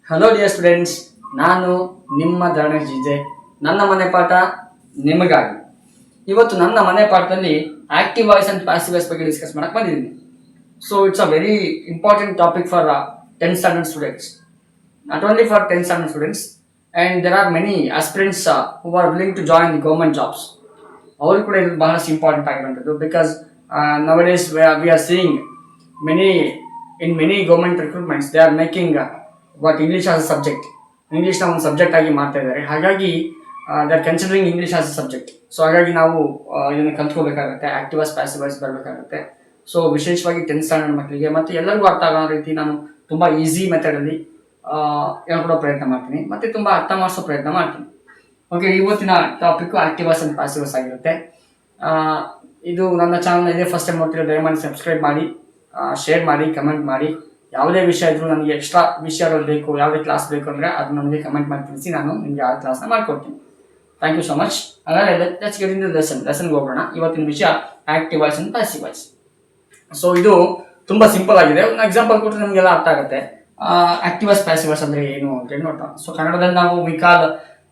Hello dear students, ನಾನು ನಿಮ್ಮ Dharanesh GJ. ನನ್ನ ಮನೆ ಪಾಠ ನಿಮಗಾಗಿ. ಇವತ್ತು ನನ್ನ ಮನೆ ಪಾಠದಲ್ಲಿ active voice and passive voice ಬಗ್ಗೆ ಡಿಸ್ಕಸ್ ಮಾಡಕ್ಕೆ ಬಂದಿದ್ದೀನಿ. So it's a very important topic for 10th standard students, not only for 10th standard students, and there are many aspirants who are willing to join the government jobs. ಅವ್ರಿಗೆ ಕೂಡ ಇದು ಬಹಳಷ್ಟು important ಆಗಿರುವಂಥದ್ದು. Because nowadays we are seeing many government recruitments they are making what English as a subject. ಇಂಗ್ಲೀಷ್ನ ಒಂದು subject ಆಗಿ ಮಾಡ್ತಾ ಇದ್ದಾರೆ. ಹಾಗಾಗಿ they are considering English as a subject. So ಹಾಗಾಗಿ ನಾವು ಇದನ್ನು ಕಲ್ತ್ಕೋಬೇಕಾಗುತ್ತೆ, ಆಕ್ಟಿವ್ ವಾಯ್ಸ್ ಪ್ಯಾಸಿವ್ ವಾಯ್ಸ್ ಬರಬೇಕಾಗುತ್ತೆ. ಸೊ ವಿಶೇಷವಾಗಿ 10th ಸ್ಟ್ಯಾಂಡರ್ಡ್ ಮಕ್ಕಳಿಗೆ ಮತ್ತು ಎಲ್ಲರಿಗೂ ಅರ್ಥ ಆಗೋ ರೀತಿ ನಾನು ತುಂಬ ಈಸಿ ಮೆಥಡಲ್ಲಿ ಹೇಳ್ಕೊಡೋ ಪ್ರಯತ್ನ ಮಾಡ್ತೀನಿ ಮತ್ತು ತುಂಬ ಅರ್ಥ ಮಾಡಿಸೋ ಪ್ರಯತ್ನ ಮಾಡ್ತೀನಿ. ಓಕೆ, ಇವತ್ತಿನ topic active voice and passive voice ಆಗಿರುತ್ತೆ. ಇದು ನನ್ನ ಚಾನಲ್ ಇದೆ, ಫಸ್ಟ್ ಟೈಮ್ ನೋಡ್ತಿರೋ ದಯಮಾಡಿ ಸಬ್ಸ್ಕ್ರೈಬ್ ಮಾಡಿ, ಶೇರ್ ಮಾಡಿ, ಕಮೆಂಟ್ ಮಾಡಿ. ಯಾವುದೇ ವಿಷಯ ಇದ್ರೂ ನನಗೆ ಎಕ್ಸ್ಟ್ರಾ ವಿಷಯಗಳು ಬೇಕು, ಯಾವುದೇ ಕ್ಲಾಸ್ ಬೇಕು ಅಂದರೆ ಅದು ನನಗೆ ಕಮೆಂಟ್ ಮಾಡಿ ತಿಳಿಸಿ, ನಾನು ನಿಮಗೆ ಆ ಕ್ಲಾಸ್ನ ಮಾಡಿಕೊಡ್ತೀನಿ. Thank you so much. ಹಾಗಾದರೆ ಲೆಟ್ಸ್ ಗೆಟ್ ಇನ್ ದಿ ಲೆಸನ್ಗೆ ಹೋಗೋಣ. ಇವತ್ತಿನ ವಿಷಯ active voice and passive voice. So ಇದು ತುಂಬ ಸಿಂಪಲ್ ಆಗಿದೆ. ಒಂದು ಎಕ್ಸಾಂಪಲ್ ಕೊಟ್ಟರೆ ನಮಗೆಲ್ಲ ಅರ್ಥ ಆಗುತ್ತೆ. ಆಕ್ಟಿವ್ ವಾಯ್ಸ್ ಪ್ಯಾಸಿವ್ ವಾಯ್ಸ್ ಅಂದರೆ ಏನು ಅಂತೇಳಿ ನೋಡೋಣ. ಸೊ ಕನ್ನಡದಲ್ಲಿ ನಾವು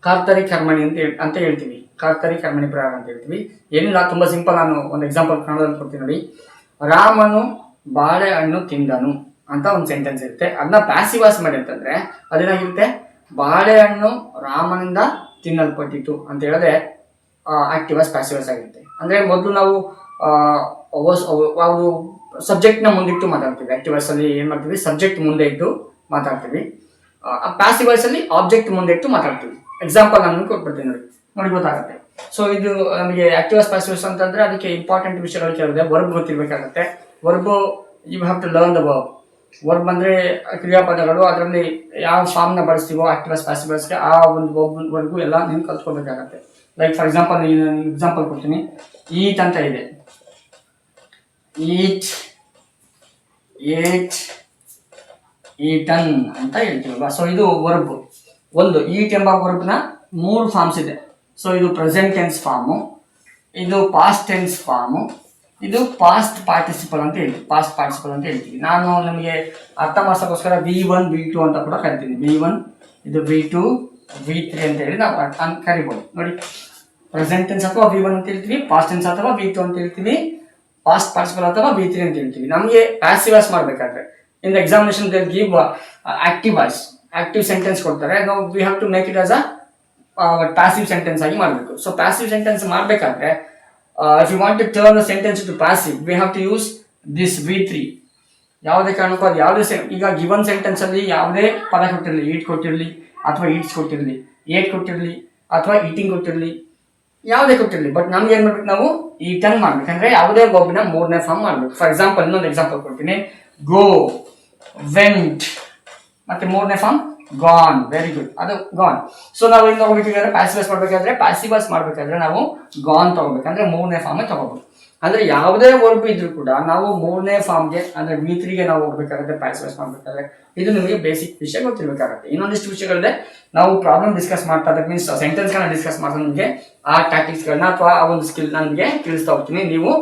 ಕಾರ್ತರಿ ಕರ್ಮಣಿ ಅಂತ ಹೇಳ್ತೀವಿ. ಕಾರ್ತರಿ ಕರ್ಮಣಿ ಪ್ರಯೋಗ ಅಂತ ಹೇಳ್ತೀವಿ. ಏನಿಲ್ಲ, ತುಂಬ ಸಿಂಪಲ್. ನಾನು ಒಂದು ಎಕ್ಸಾಂಪಲ್ ಕನ್ನಡದಲ್ಲಿ ಕೊಡ್ತೀನಿ ನೋಡಿ. ರಾಮನು ಬಾಳೆಹಣ್ಣು ತಿಂದನು ಅಂತ ಒಂದು ಸೆಂಟೆನ್ಸ್ ಇರುತ್ತೆ. ಅದನ್ನ ಪ್ಯಾಸಿವ್ ವಾಯ್ಸ್ ಮಾಡಿ ಅಂತಂದ್ರೆ ಅದೇನಾಗಿರುತ್ತೆ, ಬಾಳೆಹಣ್ಣು ರಾಮನಿಂದ ತಿನ್ನಲ್ಪಟ್ಟಿತು ಅಂತ ಹೇಳಿದ್ರೆ ಆಕ್ಟಿವ್ ವಾಯ್ಸ್ ಪ್ಯಾಸಿವ್ ವಾಯ್ಸ್ ಆಗಿರುತ್ತೆ. ಅಂದ್ರೆ ಮೊದಲು ನಾವು ಯಾವುದು ಸಬ್ಜೆಕ್ಟ್ನ ಮುಂದಿಟ್ಟು ಮಾತಾಡ್ತೀವಿ. ಆಕ್ಟಿವ್ ವಾಯ್ಸ್ ಅಲ್ಲಿ ಏನ್ ಮಾಡ್ತೀವಿ, ಸಬ್ಜೆಕ್ಟ್ ಮುಂದೆ ಇಟ್ಟು ಮಾತಾಡ್ತೀವಿ. ಪ್ಯಾಸಿವ್ ವಾಯ್ಸ್ ಅಲ್ಲಿ ಆಬ್ಜೆಕ್ಟ್ ಮುಂದೆ ಇಟ್ಟು ಮಾತಾಡ್ತೀವಿ. ಎಕ್ಸಾಂಪಲ್ ನಾನು ಕೊಟ್ಬಿಡ್ತೀನಿ ನೋಡಿ ಗೊತ್ತಾಗುತ್ತೆ. ಸೊ ಇದು ನಮಗೆ ಆಕ್ಟಿವ್ ವಾಯ್ಸ್ ಪ್ಯಾಸಿವ್ ವಾಯ್ಸ್ ಅಂತಂದ್ರೆ ಅದಕ್ಕೆ ಇಂಪಾರ್ಟೆಂಟ್ ವಿಷಯಗಳು ಕೇಳಿದೆ. ವರ್ಬ್ ಗೊತ್ತಿರ್ಬೇಕಾಗುತ್ತೆ. Verb you have to learn the verb. Verb ಅಂದರೆ ಕ್ರಿಯಾಪದಗಳು, ಅದರಲ್ಲಿ ಯಾವ ಫಾರ್ಮ್ನ ಬಳಸ್ತೀವೋ ಆಕ್ಟಿವ್ ವಾಯ್ಸ್ ಪ್ಯಾಸಿವ್ ವಾಯ್ಸ್ಗೆ ಆ ಒಂದು ವರ್ಬು ಎಲ್ಲ ನೀವು ಕಲ್ತ್ಕೋಬೇಕಾಗತ್ತೆ. ಲೈಕ್ ಫಾರ್ ಎಕ್ಸಾಂಪಲ್ ಎಕ್ಸಾಂಪಲ್ ಕೊಡ್ತೀನಿ. ಈಟ್ ಅಂತ ಇದೆ, ಈಟ್, ಏಟ್, ಈಟನ್ ಅಂತ ಹೇಳ್ತೀವಲ್ವಾ. ಸೊ ಇದು ವರ್ಬ್. ಒಂದು ಈಟ್ ಎಂಬ ವರ್ಬ್ನ 3 ಫಾರ್ಮ್ಸ್ ಇದೆ. ಸೊ ಇದು ಪ್ರೆಸೆಂಟ್ ಟೆನ್ಸ್ ಫಾರ್ಮು, ಇದು ಪಾಸ್ಟ್ ಟೆನ್ಸ್ ಫಾರ್ಮು, ಇದು ಪಾಸ್ಟ್ ಪಾರ್ಟಿಸಿಪಲ್ ಅಂತ ಹೇಳ್ತೀವಿ. ಪಾಸ್ಟ್ ಪಾರ್ಟಿಸಿಪಲ್ ಅಂತ ಹೇಳ್ತೀವಿ. ನಾನು ನಮಗೆ ಅರ್ಥ ಮಾಡ್ಸೋಕ್ಕೋಸ್ಕರ V1 V2 ಅಂತ ಕೂಡ ಕರಿತೀನಿ. V1 ಇದು V2 V3 ಅಂತ ಹೇಳಿ ನಾವು ಕರಿಬೋದು ನೋಡಿ. ಪ್ರೆಸೆಂಟ್ ಟೆನ್ಸ್ ಅಥವಾ V1 ಅಂತ ಹೇಳ್ತೀವಿ, ಪಾಸ್ಟ್ ಟೆನ್ಸ್ ಅಥವಾ V2 ಅಂತ ಹೇಳ್ತೀವಿ, ಪಾಸ್ಟ್ ಪಾರ್ಟಿಸಿಪಲ್ ಅಥವಾ V3 ಅಂತ ಹೇಳ್ತೀವಿ. ನಮಗೆ ಪ್ಯಾಸಿವ್ ವಾಯ್ಸ್ ಮಾಡಬೇಕಾದ್ರೆ in the examination they give active voice, active sentence ಕೊಡ್ತಾರೆ. ನಾವು we have to make it as a passive sentence ಆಗಿ ಮಾಡಬೇಕು. ಸೊ ಪ್ಯಾಸಿವ್ ಸೆಂಟೆನ್ಸ್ ಮಾಡಬೇಕಾದ್ರೆ if you want to turn the sentence to passive, we have to use this V3. ಯಾವುದೇ ಕಾರಣಕ್ಕೂ ಅದು ಯಾವುದೇ ಈಗ ಗಿವನ್ ಸೆಂಟೆನ್ಸ್ ಅಲ್ಲಿ ಯಾವುದೇ ಪದ ಕೊಟ್ಟಿರಲಿ, ಈಟ್ ಕೊಟ್ಟಿರಲಿ ಅಥವಾ ಈಟ್ಸ್ ಕೊಟ್ಟಿರಲಿ, ಏಟ್ ಕೊಟ್ಟಿರಲಿ ಅಥವಾ ಈಟಿಂಗ್ ಕೊಟ್ಟಿರಲಿ, ಯಾವುದೇ ಕೊಟ್ಟಿರಲಿ, ಬಟ್ ನಮ್ಗೆ ಏನ್ ಮಾಡ್ಬೇಕು, ನಾವು ಈಟನ್ ಮಾಡ್ಬೇಕಂದ್ರೆ ಯಾವುದೇ ಒಬ್ಬಿನ 3ನೇ ಫಾರ್ಮ್ ಮಾಡ್ಬೇಕು. ಫಾರ್ ಎಕ್ಸಾಂಪಲ್ ಇನ್ನೊಂದು ಎಕ್ಸಾಂಪಲ್ ಕೊಡ್ತೀನಿ. ಗೋ, ವೆಂಟ್, ಮತ್ತೆ 3ನೇ ಫಾರ್ಮ್ ಗಾನ್. ವೆರಿ ಗುಡ್, ಅದು ಗಾನ್. ಸೊ ನಾವು ಇಲ್ಲಿ ತಗೋಬೇಕಂದ್ರೆ ಪ್ಯಾಸಿವ್ ವಾಯ್ಸ್ ಮಾಡಬೇಕಾದ್ರೆ, ಪ್ಯಾಸಿವ್ ವಾಯ್ಸ್ ಮಾಡಬೇಕಾದ್ರೆ ನಾವು ಗಾನ್ ತಗೋಬೇಕಂದ್ರೆ 3ನೇ ಫಾರ್ಮ್ ತಗೋಬೇಕು. ಅಂದ್ರೆ ಯಾವುದೇ ವರ್ಬ್ ಇದ್ರೂ ಕೂಡ ನಾವು 3ನೇ ಫಾರ್ಮ್ಗೆ ಅಂದ್ರೆ V3ಗೆ ನಾವು ಹೋಗ್ಬೇಕಾಗುತ್ತೆ ಪ್ಯಾಸಿವ್ ವಾಯ್ಸ್ ಮಾಡಬೇಕಾದ್ರೆ. ಇದು ನಿಮಗೆ ಬೇಸಿಕ್ ವಿಷಯ ಗೊತ್ತಿರಬೇಕಾಗುತ್ತೆ. ಇನ್ನೊಂದಿಷ್ಟು ವಿಷಯಗಳಿದೆ, ನಾವು ಪ್ರಾಬ್ಲಮ್ ಡಿಸ್ಕಸ್ ಮಾಡ್ತಾ ಇದ್ದಾಗ ಮೀನ್ಸ್ ಸೆಂಟೆನ್ಸ್ಗಳನ್ನ ಡಿಸ್ಕಸ್ ಮಾಡ್ತಾ ನಿಮಗೆ ಆ ಟ್ಯಾಕ್ಟಿಕ್ಸ್ಗಳನ್ನ ಅಥವಾ ಆ ಒಂದು ಸ್ಕಿಲ್ ನನಗೆ ತಿಳಿಸ್ತಾ ಹೋಗ್ತೀನಿ. ನೀವು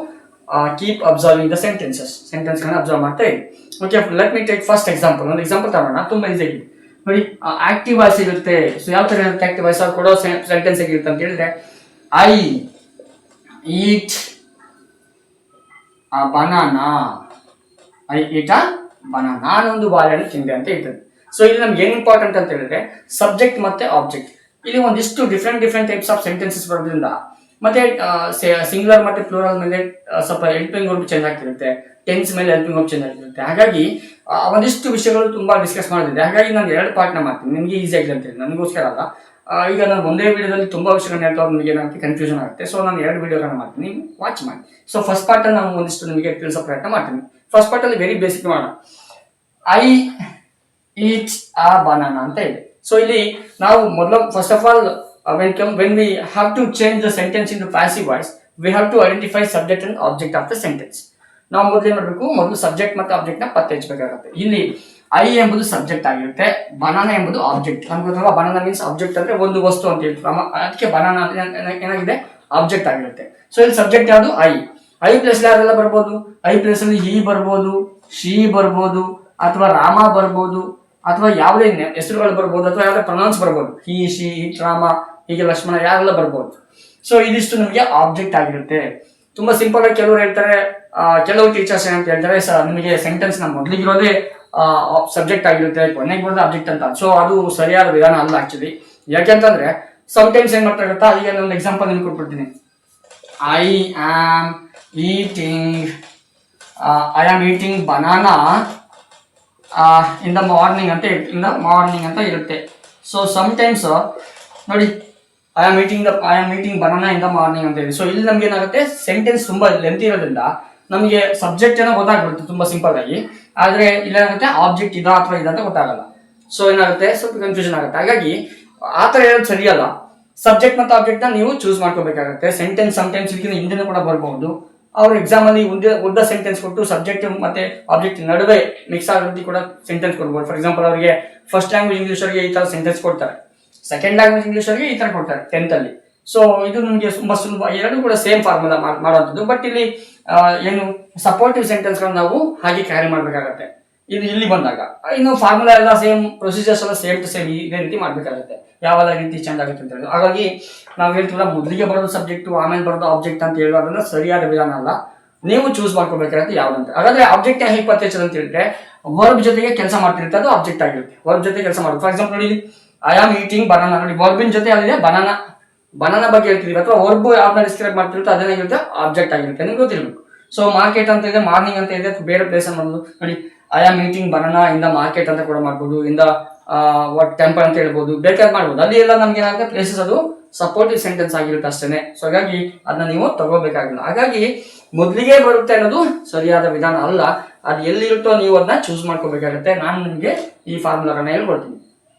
ಕೀಪ್ ಅಬ್ಸರ್ವಿಂಗ್ ದ ಸೆಂಟೆನ್ಸ್ಗಳನ್ನ ಅಬ್ಸರ್ವ್ ಮಾಡ್ತಾ ಇರಿ. Okay, let me take first example. ಒಂದು ಎಕ್ಸಾಂಪಲ್ ತಗೋಣ, ತುಂಬಾ ಈಸಿ ಆಗಿ ನೋಡಿ. ಆಕ್ಟಿವ್ ವಾಯ್ಸ್ ಇರುತ್ತೆ. ಸೊ ಯಾವ ತರ ಇರುತ್ತೆ ಆಕ್ಟಿವ್ ವಾಯ್ಸ್? ಅವ್ರು ಕೊಡೋ ಸೆಂಟೆನ್ಸ್ ಆಗಿರುತ್ತೆ ಅಂತ ಹೇಳಿದ್ರೆ, I eat a banana. I eat a banana, ನಾನೊಂದು ಬಾಳೆಹಣ್ಣು ತಿಂದೆ ಅಂತ ಹೇಳ್ತದೆ. ಸೊ ಇಲ್ಲಿ ನಮ್ಗೆ ಏನ್ ಇಂಪಾರ್ಟೆಂಟ್ ಅಂತ ಹೇಳಿದ್ರೆ ಸಬ್ಜೆಕ್ಟ್ ಮತ್ತೆ ಆಬ್ಜೆಕ್ಟ್. ಇಲ್ಲಿ ಒಂದಿಷ್ಟು ಡಿಫ್ರೆಂಟ್ ಟೈಪ್ಸ್ ಆಫ್ ಸೆಂಟೆನ್ಸಸ್ ಬರೋದ್ರಿಂದ ಮತ್ತೆ ಸಿಂಗ್ಯುಲರ್ ಮತ್ತೆ ಪ್ಲೂರಲ್ ಮೇಲೆ ಸ್ವಲ್ಪ ಹೆಲ್ಪಿಂಗ್ ವರ್ಬ್ ಚೇಂಜ್ ಆಗ್ತಿರುತ್ತೆ, ಟೆನ್ಸ್ ಮೇಲೆ ಹೆಲ್ಪಿಂಗ್ ವರ್ಬ್ ಚೇಂಜ್ ಆಗ್ತಿರುತ್ತೆ. ಹಾಗಾಗಿ ಒಂದಿಷ್ಟು ವಿಷಯಗಳು ತುಂಬಾ ಡಿಸ್ಕಸ್ ಮಾಡಿದೆ. ಹಾಗಾಗಿ ನಾನು 2 ಪಾರ್ಟ್ನ ಮಾಡ್ತೀನಿ, ನಿಮಗೆ ಈಸಿ ಆಗಿದೆ ಅಂತ ಹೇಳಿ, ನನಗೋಸ್ಕರ ಅಲ್ಲ. ಈಗ ನಾನು ಒಂದೇ ವಿಡಿಯೋದಲ್ಲಿ ತುಂಬಾ ವಿಷಯಗಳನ್ನ ಹೇಳ್ತಾ ನಿಮಗೆ ಏನಾಗುತ್ತೆ, ಕನ್ಫ್ಯೂಷನ್ ಆಗುತ್ತೆ. ಸೊ ನಾನು 2 ವಿಡಿಯೋಗಳನ್ನ ಮಾಡ್ತೀನಿ, ವಾಚ್ ಮಾಡಿ. ಸೊ ಫಸ್ಟ್ ಪಾರ್ಟ್ ಅಲ್ಲಿ ನಾನು ಒಂದಿಷ್ಟು ನಿಮಗೆ ತಿಳಿಸೋ ಪ್ರಯತ್ನ ಮಾಡ್ತೀನಿ. ಫಸ್ಟ್ ಪಾರ್ಟ್ ಅಲ್ಲಿ ವೆರಿ ಬೇಸಿಕ್ ಮಾಡೋಣ. ಐ ಈಟ್ ಅ ಬನಾನಾ ಅಂತ ಇದೆ. ಸೊ ಇಲ್ಲಿ ನಾವು ಮೊದಲು first of all when we have to change the sentence into passive voice, we have to identify subject and object of the sentence. ನಾವು ಮೊದಲು ಏನ್ ಮಾಡಬೇಕು, ಮೊದಲು ಸಬ್ಜೆಕ್ಟ್ ಮತ್ತು ಆಬ್ಜೆಕ್ಟ್ ನ ಪತ್ತೆ ಹಚ್ಚಬೇಕಾಗುತ್ತೆ. ಇಲ್ಲಿ ಐ ಎಂಬುದು ಸಬ್ಜೆಕ್ಟ್ ಆಗಿರುತ್ತೆ, ಬನಾನಾ ಎಂಬುದು ಆಬ್ಜೆಕ್ಟ್. ನಮ್ಗೆ ಗೊತ್ತಲ್ಲ, ಬನಾನಾ ಮೀನ್ಸ್ ಆಬ್ಜೆಕ್ಟ್ ಅಂದ್ರೆ ಒಂದು ವಸ್ತು ಅಂತ ಹೇಳ್ತೀವಿ, ಅದಕ್ಕೆ ಬನಾನಾ ಏನಾಗಿದೆ, ಆಬ್ಜೆಕ್ಟ್ ಆಗಿರುತ್ತೆ. ಸೊ ಇಲ್ಲಿ ಸಬ್ಜೆಕ್ಟ್ ಯಾವುದು? ಐ ಪ್ಲೇಸ್ ಯಾರೆಲ್ಲ ಬರ್ಬೋದು? ಐ ಪ್ಲೇಸ್ ಅಲ್ಲಿ ಹಿ ಬರ್ಬೋದು, ಶಿ ಬರ್ಬೋದು, ಅಥವಾ ರಾಮ ಬರ್ಬೋದು, ಅಥವಾ ಯಾವುದೇ ಹೆಸರುಗಳು ಬರ್ಬೋದು, ಅಥವಾ ಯಾವುದೇ ಪ್ರೊನೌನ್ಸ್ ಬರ್ಬೋದು, ಹಿ ಶಿ ಇಟ್ ರಾಮ ಹೀಗೆ ಲಕ್ಷ್ಮಣ ಯಾರೆಲ್ಲ ಬರ್ಬೋದು. ಸೊ ಇದಿಷ್ಟು ನಮಗೆ ಆಬ್ಜೆಕ್ಟ್ ಆಗಿರುತ್ತೆ. ತುಂಬಾ ಸಿಂಪಲ್ ಆಗಿ ಕೆಲವರು ಹೇಳ್ತಾರೆ, ಕೆಲವು ಟೀಚರ್ಸ್ ಏನಂತ ಹೇಳ್ತಾರೆ, ನಿಮಗೆ ಸೆಂಟೆನ್ಸ್ ನ ಮೊದಲಿಗಿರೋದೇ ಸಬ್ಜೆಕ್ಟ್ ಆಗಿರುತ್ತೆ, ಕೊನೆಗೆ ಬರೋದು ಆಬ್ಜೆಕ್ಟ್ ಅಂತ. ಸೊ ಅದು ಸರಿಯಾದ ವಿಧಾನ ಅಲ್ಲ ಆಕ್ಚುಲಿ. ಯಾಕೆಂತಂದ್ರೆ ಸಮ್ಟೈಮ್ಸ್ ಏನ್ ಮಾಡ್ತಾ ಇರುತ್ತಾ, ಈಗ ಒಂದು ಎಕ್ಸಾಂಪಲ್ ನಿಮ್ಗೆ ಕೊಟ್ಬಿಡ್ತೀನಿ. I am eating banana in the morning ಅಂತ ಇರುತ್ತೆ. ಸೊ ಸಮ್ಟೈಮ್ಸ್ ನೋಡಿ, I am eating banana in the morning ಅಂತ ಹೇಳಿ. ಸೊ ಇಲ್ಲಿ ನಮ್ಗೆ ಏನಾಗುತ್ತೆ, ಸೆಂಟೆನ್ಸ್ ತುಂಬಾ ಲೆಂತ್ ಇರೋದ್ರಿಂದ ನಮಗೆ ಸಬ್ಜೆಕ್ಟ್ ಏನೋ ಗೊತ್ತಾಗ್ಬಿಡುತ್ತೆ ತುಂಬಾ ಸಿಂಪಲ್ ಆಗಿ. ಆದ್ರೆ ಇಲ್ಲೇನಾಗುತ್ತೆ, ಆಬ್ಜೆಕ್ಟ್ ಇದಾ ಅಥವಾ ಇದಂತ ಗೊತ್ತಾಗಲ್ಲ. ಸೊ ಏನಾಗುತ್ತೆ, ಸ್ವಲ್ಪ ಕನ್ಫ್ಯೂಷನ್ ಆಗುತ್ತೆ. ಹಾಗಾಗಿ ಆತರ ಹೇಳೋದು ಸರಿಯಲ್ಲ. ಸಬ್ಜೆಕ್ಟ್ ಮತ್ತು ಆಬ್ಜೆಕ್ಟ್ ನ ನೀವು ಚೂಸ್ ಮಾಡ್ಕೋಬೇಕಾಗುತ್ತೆ. ಸೆಂಟೆನ್ಸ್ ಸಮ್ಟೈಮ್ಸ್ ಇದಕ್ಕಿಂತ ಹಿಂದೆನೂ ಕೂಡ ಬರ್ಬಹುದು. ಅವ್ರ ಎಕ್ಸಾಮ್ ಅಲ್ಲಿ ಉದ್ದ ಸೆಂಟೆನ್ಸ್ ಕೊಟ್ಟು ಸಬ್ಜೆಕ್ಟ್ ಮತ್ತೆ ಆಬ್ಜೆಕ್ಟ್ ನಡುವೆ ಮಿಕ್ಸ್ ಆಗೋ ರೀತಿ ಕೂಡ ಸೆಂಟೆನ್ಸ್ ಕೊಡ್ಬೋದು. ಫಾರ್ ಎಕ್ಸಾಂಪಲ್ ಅವರಿಗೆ ಫಸ್ಟ್ ಲ್ಯಾಂಗ್ವೇಜ್ ಇಂಗ್ಲಿಷ್ ಅವರಿಗೆ ಈ ತರ ಸೆಂಟೆನ್ಸ್ ಕೊಡ್ತಾರೆ, ಸೆಕೆಂಡ್ ಲ್ಯಾಂಗ್ವೇಜ್ ಇಂಗ್ಲಿಷ್ ಅವರಿಗೆ ಈ ತರ ಕೊಡ್ತಾರೆ 10th ಅಲ್ಲಿ. ಸೊ ಇದು ನಿಮಗೆ ತುಂಬಾ ಸುಲಭ, ಎರಡು ಕೂಡ ಸೇಮ್ ಫಾರ್ಮುಲಾ ಮಾಡುವಂಥದ್ದು. ಬಟ್ ಇಲ್ಲಿ ಏನು ಸಪೋರ್ಟಿವ್ ಸೆಂಟೆನ್ಸ್ ಗಳನ್ನ ನಾವು ಹಾಗೆ ಕ್ಯಾರಿ ಮಾಡ್ಬೇಕಾಗತ್ತೆ. ಇದು ಇಲ್ಲಿ ಬಂದಾಗ ಇನ್ನು ಫಾರ್ಮುಲಾ ಎಲ್ಲ ಸೇಮ್, ಪ್ರೊಸೀಜರ್ಸ್ ಎಲ್ಲ ಸೇಮ್ ಟು ಸೇಮ್ ಇದೇ ರೀತಿ ಮಾಡ್ಬೇಕಾಗುತ್ತೆ. ಯಾವೆಲ್ಲ ರೀತಿ ಚೇಂಜ್ ಆಗುತ್ತೆ ಅಂತ ಹೇಳಿ. ಹಾಗಾಗಿ ನಾವು ಹೇಳ್ತೀವಲ್ಲ, ಮೊದಲಿಗೆ ಬರೋದು ಸಬ್ಜೆಕ್ಟ್ ಆಮೇಲೆ ಬರೋದು ಆಬ್ಜೆಕ್ಟ್ ಅಂತ ಹೇಳೋದನ್ನ ಸರಿಯಾದ ವಿಧಾನ ಅಲ್ಲ. ನೀವು ಚೂಸ್ ಮಾಡ್ಕೋಬೇಕಾಗುತ್ತೆ ಯಾವ್ದಂತ. ಹಾಗಾದ್ರೆ ಆಬ್ಜೆಕ್ಟ್ ಹೇಗೆ ಪತ್ತೆ ಅಂತ ಹೇಳಿದ್ರೆ, ವರ್ಬ್ ಜೊತೆಗೆ ಕೆಲಸ ಮಾಡ್ತಿರುತ್ತೆ, ಅದು ಆಬ್ಜೆಕ್ಟ್ ಆಗಿರುತ್ತೆ. ವರ್ಬ್ ಜೊತೆ ಕೆಲಸ ಮಾಡೋದು. ಫಾರ್ ಎಕ್ಸಾಂಪಲ್ ನೋಡಿ, ಐ ಆಮ್ ಈಟಿಂಗ್ ಬನಾನಾ ನೋಡಿ, ವರ್ಬಿನ ಜೊತೆ ಅಲ್ಲಿದೆ ಬನಾನಾ ಬಗ್ಗೆ ಹೇಳ್ತೀವಿ, ಅಥವಾ ವರ್ಬ್ ಯಾವ್ದನ್ನ ಡಿಸ್ಕ್ರೈಬ್ ಮಾಡ್ತಿರುತ್ತೆ ಅದೇನಾಗಿರುತ್ತೆ, ಆಬ್ಜೆಕ್ಟ್ ಆಗಿರುತ್ತೆ. ನಿಮ್ಗೆ ಗೊತ್ತಿರಬೇಕು. ಸೊ ಮಾರ್ಕೆಟ್ ಅಂತ ಇದೆ, ಮಾರ್ನಿಂಗ್ ಅಂತ ಇದೆ, ಬೇರೆ ಪ್ಲೇಸ್ ಅನ್ನೋದು ನೋಡಿ, I am eating banana in the market ಅಂತ ಕೂಡ ಮಾಡ್ಬೋದು, ಇನ್ ದ ವಾಟ್ ಟೆಂಪಲ್ ಅಂತ ಹೇಳ್ಬೋದು, ಬೇಕಾದ್ರೆ ಮಾಡ್ಬೋದು. ಅಲ್ಲಿ ಎಲ್ಲ ನಮ್ಗೆ ಏನಾಗುತ್ತೆ, ಪ್ಲೇಸಸ್ ಅದು ಸಪೋರ್ಟಿವ್ ಸೆಂಟೆನ್ಸ್ ಆಗಿರುತ್ತೆ ಅಷ್ಟೇನೆ. ಸೊ ಹಾಗಾಗಿ ಅದನ್ನ ನೀವು ತಗೋಬೇಕಾಗಿಲ್ಲ. ಹಾಗಾಗಿ ಮೊದಲಿಗೆ ಬರುತ್ತೆ ಅನ್ನೋದು ಸರಿಯಾದ ವಿಧಾನ ಅಲ್ಲ. ಅದು ಎಲ್ಲಿರುತ್ತೋ ನೀವು ಅದನ್ನ ಚೂಸ್ ಮಾಡ್ಕೋಬೇಕಾಗುತ್ತೆ. ನಾನು ನಿಮಗೆ ಈ ಫಾರ್ಮುಲಾಗಳನ್ನ ಹೇಳ್ಕೊಡ್ತೀನಿ.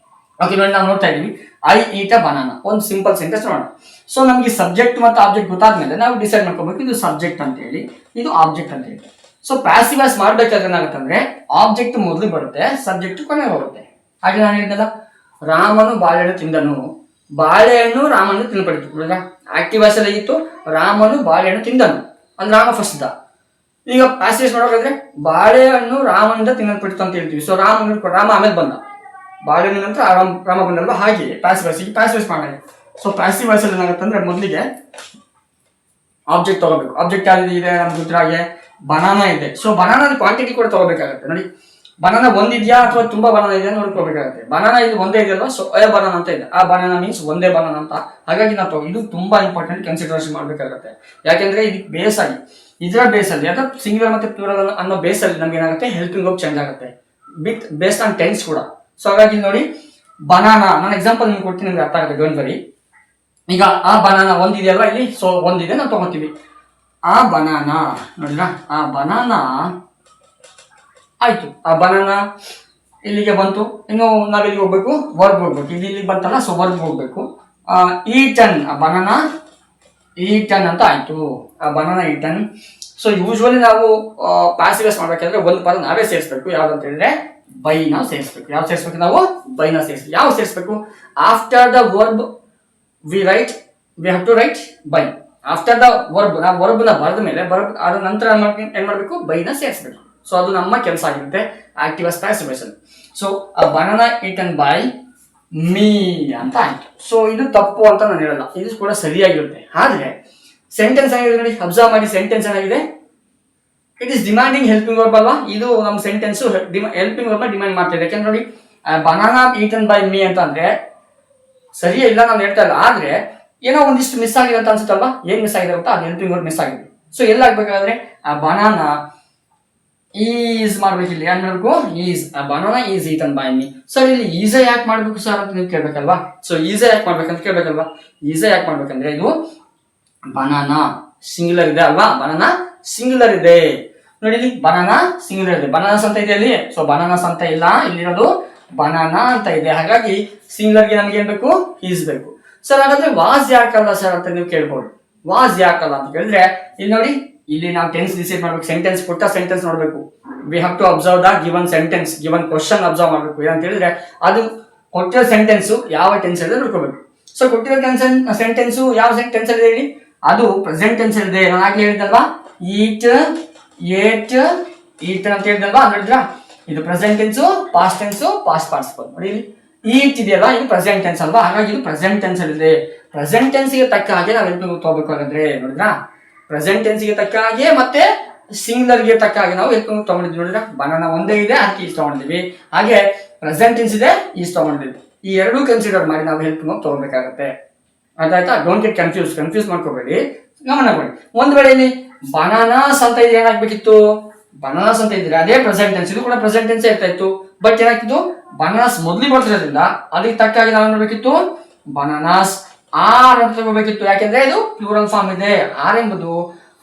ಓಕೆ ನೋಡಿ, ನಾವು ನೋಡ್ತಾ ಇದೀವಿ ಐ ಈಟ್ ಅ ಬನಾನಾ, ಒಂದು ಸಿಂಪಲ್ ಸೆಂಟೆನ್ಸ್ ನೋಡೋಣ. ಸೊ ನಮ್ಗೆ ಸಬ್ಜೆಕ್ಟ್ ಮತ್ತು ಆಬ್ಜೆಕ್ಟ್ ಗೊತ್ತಾದ್ಮೇಲೆ ನಾವು ಡಿಸೈಡ್ ಮಾಡ್ಕೋಬೇಕು, ಇದು ಸಬ್ಜೆಕ್ಟ್ ಅಂತ ಹೇಳಿ, ಇದು ಆಬ್ಜೆಕ್ಟ್ ಅಂತ ಹೇಳಿ. ಸೊ ಪ್ಯಾಸಿವ್ ವಾಯ್ಸ್ ಮಾಡ್ಬೇಕಾದ್ರೆ ಏನಾಗುತ್ತೆ ಅಂದ್ರೆ, ಆಬ್ಜೆಕ್ಟ್ ಮೊದಲು ಬರುತ್ತೆ, ಸಬ್ಜೆಕ್ಟ್ ಕೊನೆಗೆ ಬರುತ್ತೆ. ಹಾಗೆ ನಾನು ಹೇಳಿದ್ದಲ್ಲ, ರಾಮನು ಬಾಳೆಹಣ್ಣು ತಿಂದನು, ಬಾಳೆಹಣ್ಣು ರಾಮನು ತಿನ್ನಪಡಿತು. ಆಕ್ಟಿವ್ ವಾಯ್ಸ್ ಅಲ್ಲಿ ಇತ್ತು, ರಾಮನು ಬಾಳೆಹಣ್ಣು ತಿಂದನು ಅಂದ್ರೆ ರಾಮ ಫಸ್ಟ್ ಇದ್ದ. ಈಗ ಪ್ಯಾಸಿವ್ ವಾಯ್ಸ್ ಮಾಡ್ಬೇಕಾದ್ರೆ ಬಾಳೆಹಣ್ಣು ರಾಮನಿಂದ ತಿನ್ನಲ್ಪಡಿತು ಅಂತ ಹೇಳ್ತೀವಿ. ಸೊ ರಾಮ ಆಮೇಲೆ ಬಂದ, ಬಾಳೆಹಣ್ಣು ನಂತರ ರಾಮ ಬಂದಲ್ವಾ. ಹಾಗೆ ಪ್ಯಾಸಿವ್ ವಾಯ್ಸ್ ಮಾಡಿ. ಸೊ ಪ್ಯಾಸಿವ್ ವಾಯ್ಸ್ ಅಲ್ಲಿ ಏನಾಗುತ್ತೆ ಅಂದ್ರೆ, ಮೊದಲಿಗೆ ಆಬ್ಜೆಕ್ಟ್ ತಗೋಬೇಕು. ಆಬ್ಜೆಕ್ಟ್ ಯಾವ್ದು ಇದೆ ನಮ್ಗೆ ಗೊತ್ತಿರೋ ಹಾಗೆ ಬನಾನಾ ಇದೆ. ಸೊ ಬನಾನಾ ಕ್ವಾಂಟಿಟಿ ಕೂಡ ತಗೋಬೇಕಾಗುತ್ತೆ. ನೋಡಿ, ಬನಾನಾ ಒಂದಿದ್ಯಾ ಅಥವಾ ತುಂಬಾ ಬನಾನಾ ಇದೆಯಾ ನೋಡ್ಕೋಬೇಕಾಗುತ್ತೆ. ಬನಾನಾ ಇದು ಒಂದೇ ಇದೆಯಲ್ವಾ, ಸೊ ಬನಾನಾ ಅಂತ ಇದೆ. ಆ ಬನಾನಾ ಮೀನ್ಸ್ ಒಂದೇ ಬನಾನಾ ಅಂತ. ಹಾಗಾಗಿ ನಾವು ಇದು ತುಂಬಾ ಇಂಪಾರ್ಟೆಂಟ್ ಕನ್ಸಿಡರೇಷನ್ ಮಾಡ್ಬೇಕಾಗುತ್ತೆ. ಯಾಕೆಂದ್ರೆ ಇದಕ್ಕೆ ಬೇಸ್ ಆಗಿ, ಇದರ ಬೇಸ್ ಅಲ್ಲಿ ಅಥವಾ ಸಿಂಗ್ಯುಲರ್ ಮತ್ತೆ ಪ್ಲೂರಲ್ ಅನ್ನೋ ಬೇಸ್ ಅಲ್ಲಿ ನಮ್ಗೆ ಏನಾಗುತ್ತೆ, ಹೆಲ್ಪಿಂಗ್ ವರ್ಬ್ ಚೇಂಜ್ ಆಗುತ್ತೆ ವಿತ್ ಬೇಸ್ಡ್ ಆನ್ ಟೆನ್ಸ್ ಕೂಡ. ಸೊ ಹಾಗಾಗಿ ನೋಡಿ, ಬನಾನಾ ನಾನು ಎಕ್ಸಾಂಪಲ್ ನಿಮ್ಗೆ ಕೊಡ್ತೀನಿ, ನಿಮ್ಗೆ ಅರ್ಥ ಆಗುತ್ತೆ, ಡೋಂಟ್ ವರಿ. ಈಗ ಆ ಬನಾನಾ ಒಂದಿದೆಯಲ್ವಾ ಇಲ್ಲಿ, ಸೊ ಒಂದಿದೆ ನಾವು ತಗೋತೀವಿ. ಆ ಬನಾನಾ ನೋಡಿದ್ರ, ಆ ಬನಾನಾ ಆಯ್ತು. ಆ ಬನಾನಾ ಇಲ್ಲಿಗೆ ಬಂತು. ಇನ್ನು ನಾವಿಲ್ಲಿ ಹೋಗ್ಬೇಕು, ವರ್ಬ್ ಹೋಗ್ಬೇಕು. ಇದು ಇಲ್ಲಿ ಬಂತಲ್ಲ, ಸೊ ವರ್ಬ್ ಹೋಗ್ಬೇಕು. ಈಟನ್, ಆ ಬನಾನಾ ಈಟನ್ ಅಂತ ಆಯ್ತು. ಆ ಬನಾನಾ ಈಟನ್. ಸೊ ಯೂಶುವಲಿ ನಾವು ಪ್ಯಾಸಿವ್ ವಾಯ್ಸ್ ಮಾಡ್ಬೇಕಾದ್ರೆ ಒಂದು ಪದ ನಾವೇ ಸೇರಿಸ್ಬೇಕು. ಯಾವ್ದಂತ ಹೇಳಿದ್ರೆ ಬೈ ನಾವು ಸೇರಿಸ್ಬೇಕು. ಯಾವ್ದು ಸೇರಿಸ್ಬೇಕು, ನಾವು ಬೈನ ಸೇರಿಸ್ಬೇಕು. ಯಾವ ಸೇರಿಸ್ಬೇಕು, after the verb we have to write by. After the verb, ನಾವು ವರ್ಬ್ನ ಬರೆದ ಮೇಲೆ ಅದ ನಂತರ ಏನ್ ಮಾಡ್ಬೇಕು, ಬೈನ ಸೇರಿಸ್ಬೇಕು. ಸೊ ಅದು ನಮ್ಮ ಕೆಲಸ ಆಗಿರುತ್ತೆ ಆಕ್ಟಿವ್ ವಾಯ್ಸ್ ಪ್ಯಾಸಿವ್ ವಾಯ್ಸ್ ಅಲ್ಲಿ. ಸೊ ಆ ಬನಾನಾ ಈಟನ್ ಬೈ ಮೀ ಅಂತ ಆಯ್ತು. ಸೊ ಇದು ತಪ್ಪು ಅಂತ ನಾನು ಹೇಳಲ್ಲ, ಇದು ಕೂಡ ಸರಿಯಾಗಿರುತ್ತೆ. ಆದ್ರೆ ಸೆಂಟೆನ್ಸ್ ಏನಾಗಿದೆ ನೋಡಿ, ಅಬ್ಸರ್ವ್ ಮಾಡಿ. ಸೆಂಟೆನ್ಸ್ ಏನಾಗಿದೆ, it is demanding helping verb ಅಲ್ವಾ. ಇದು ನಮ್ಮ ಸೆಂಟೆನ್ಸ್ ಹೆಲ್ಪಿಂಗ್ ವರ್ಬ್ ಡಿಮ್ಯಾಂಡ್ ಮಾಡ್ತಿದೆ. ಯಾಕಂದ್ರೆ ನೋಡಿ, ಬನಾನಾ ಈಟನ್ ಬೈ ಮೀ ಅಂತ ಅಂದ್ರೆ ಸರಿಯೇ ಇಲ್ಲ ನಾನು ಹೇಳ್ತಾ ಇಲ್ಲ. ಆದ್ರೆ ಏನೋ ಒಂದಿಷ್ಟು ಮಿಸ್ ಆಗಿದೆ ಅಂತ ಅನ್ಸುತ್ತಲ್ವಾ. ಏನ್ ಮಿಸ್ ಆಗಿದೆ ಅಂತ, ಅದು ಹೆಲ್ಪಿಂಗ್ ವರ್ಬ್ ಮಿಸ್ ಆಗಿದೆ. ಸೊ ಎಲ್ಲ ಆಗ್ಬೇಕಾದ್ರೆ ಆ ಬನಾನಾ ಈಸ್ ಮಾಡ್ಬೇಕು. ಇಲ್ಲಿ ಏನ್ ಮಾಡ್ಬೇಕು, ಈಸ್. ಆ banana is eaten by me. Sir ಇಲ್ಲಿ ಈಸ ಯಾಕೆ ಮಾಡ್ಬೇಕು ಸರ್ ಅಂತ ನೀವು ಕೇಳ್ಬೇಕಲ್ವಾ. ಸೊ ಈಸ ಯಾಕೆ ಮಾಡ್ಬೇಕಂತ ಕೇಳ್ಬೇಕಲ್ವಾ. ಈಸ ಯಾಕೆ ಮಾಡ್ಬೇಕಂದ್ರೆ, ಇದು ಬನಾನಾ ಸಿಂಗ್ಯುಲರ್ ಇದೆ ಅಲ್ವಾ, ಬನಾನಾ ಸಿಂಗ್ಯುಲರ್ ಇದೆ. ನೋಡಿ ಇಲ್ಲಿ ಬನಾನಾ ಸಿಂಗ್ಯುಲರ್ ಇದೆ, ಬನಾನಾಸ್ ಅಂತ ಇದೆ ಅಲ್ಲಿ. ಸೊ ಬನಾನಾಸ್ ಅಂತ ಇಲ್ಲ, ಇಲ್ಲಿರೋದು ಬನಾನಾ ಅಂತ ಇದೆ. ಹಾಗಾಗಿ ಸಿಂಗ್ಯುಲರ್ಗೆ ನಮ್ಗೆ ಏನ್ ಬೇಕು, ಈಸ್ ಬೇಕು. ಸರ್ ಹಾಗಾದ್ರೆ ವಾಸ್ ಯಾಕಲ್ಲ ಸರ್ ಅಂತ ನೀವು ಕೇಳ್ಬೋದು. ವಾಸ್ ಯಾಕಲ್ಲ ಅಂತ ಕೇಳಿದ್ರೆ, ಇಲ್ಲಿ ನೋಡಿ, ಇಲ್ಲಿ ನಾವು ಟೆನ್ಸ್ ಡಿಸೈಡ್ ಮಾಡ್ಬೇಕು. ಸೆಂಟೆನ್ಸ್ ಕೊಟ್ಟ ಸೆಂಟೆನ್ಸ್ ನೋಡ್ಬೇಕು. We have to observe the given sentence, given question observe ಮಾಡ್ಬೇಕು. ಏನಂತ ಹೇಳಿದ್ರೆ, ಅದು ಕೊಟ್ಟಿರೋ ಸೆಂಟೆನ್ಸ್ ಯಾವ ಟೆನ್ಸ್ ಅಲ್ಲಿ ನೋಡ್ಕೋಬೇಕು. ಸೊ ಕೊಟ್ಟಿರೋ ಸೆಂಟೆನ್ಸ್ ಯಾವ ಟೆನ್ಸ್ ಅಲ್ಲಿ ಹೇಳಿ, ಅದು ಪ್ರೆಸೆಂಟ್ ಟೆನ್ಸ್ ಇದೆ. ನಾನು ಆಗ್ಲೇ ಹೇಳಿದಲ್ವಾ, ಈಟ್ ಏಟ್ ಈಟ್ ಅಂತ ಹೇಳಿದಲ್ವಾ. ನೋಡಿದ್ರ ಇದು present tense, past tense, past participle. ನೋಡಿ ಇಲ್ಲಿ ಈಟ್ ಇದೆಯಲ್ಲ, ಇದು ಪ್ರೆಸೆಂಟ್ ಟೆನ್ಸ್ ಅಲ್ವಾ, ಹಾಗಾಗಿ ಇದು ಪ್ರೆಸೆಂಟ್ ಟೆನ್ಸ್ ಇದೆ. ಪ್ರೆಸೆಂಟ್ ಟೆನ್ಸ್ಗೆ ತಕ್ಕ ಹಾಗೆ ನಾವು ಹೆಲ್ಪಿಂಗ್ ತಗೋಬೇಕು. ಹಾಗಾದ್ರೆ ನೋಡಿದ್ರಾ, ಪ್ರೆಸೆಂಟ್ ಟೆನ್ಸ್ಗೆ ತಕ್ಕ ಹಾಗೆ ಮತ್ತೆ ಸಿಂಗ್ಯುಲರ್ಗೆ ತಕ್ಕ ಹಾಗೆ ನಾವು ಹೆಲ್ಪಿಂಗ್ ತಗೊಂಡಿದ್ವಿ. ನೋಡಿದ್ರಾ, ಬನಾನಾ ಒಂದೇ ಇದೆ ಅದಕ್ಕೆ ಈಸ್ ತಗೊಂಡಿದ್ವಿ, ಹಾಗೆ ಪ್ರೆಸೆಂಟ್ ಟೆನ್ಸ್ ಇದೆ ಈಸ್ ತಗೊಂಡಿದ್ವಿ. ಈ ಎರಡೂ ಕನ್ಸಿಡರ್ ಮಾಡಿ ನಾವು ಹೆಲ್ಪಿಂಗ್ ತಗೋಬೇಕಾಗತ್ತೆ. ಅದಾಯ್ತಾ? ಡೋಂಟ್ ಗೆಟ್ ಕನ್ಫ್ಯೂಸ್ ಮಾಡ್ಕೋಬೇಡಿ, ಗಮನ ಕೊಡಿ. ಒಂದ್ ವೇಳೆ ಇಲ್ಲಿ ಬನಾನಾಸ್ ಅಂತ ಇದೆ, ಏನಾಗ್ಬೇಕಿತ್ತು? ಬನಾನಾಸ್ ಅಂತ ಇದ್ರೆ ಅದೇ ಪ್ರೆಸೆಂಟ್ ಟೆನ್ಸ್, ಇದು ಕೂಡ ಪ್ರೆಸೆಂಟ್ ಟೆನ್ಸ್ ಇರ್ತಾ ಇತ್ತು. ಬಟ್ ಏನಾಗ್ತಿತ್ತು, ಬನಾನಾಸ್ ಮೊದ್ಲಿಗೆ ಬರ್ತಿರೋದ್ರಿಂದ ಅದಕ್ಕೆ ತಕ್ಕ ಹಾಗೆ ನಾವು ನೋಡ್ಬೇಕಿತ್ತು, ಬನಾನಾಸ್ ಆರ್ ಅಂತ ತಗೋಬೇಕಿತ್ತು. ಯಾಕೆಂದ್ರೆ ಇದು ಪ್ಲೂರಲ್ ಫಾರ್ಮ್ ಇದೆ. ಆರ್ ಎಂಬುದು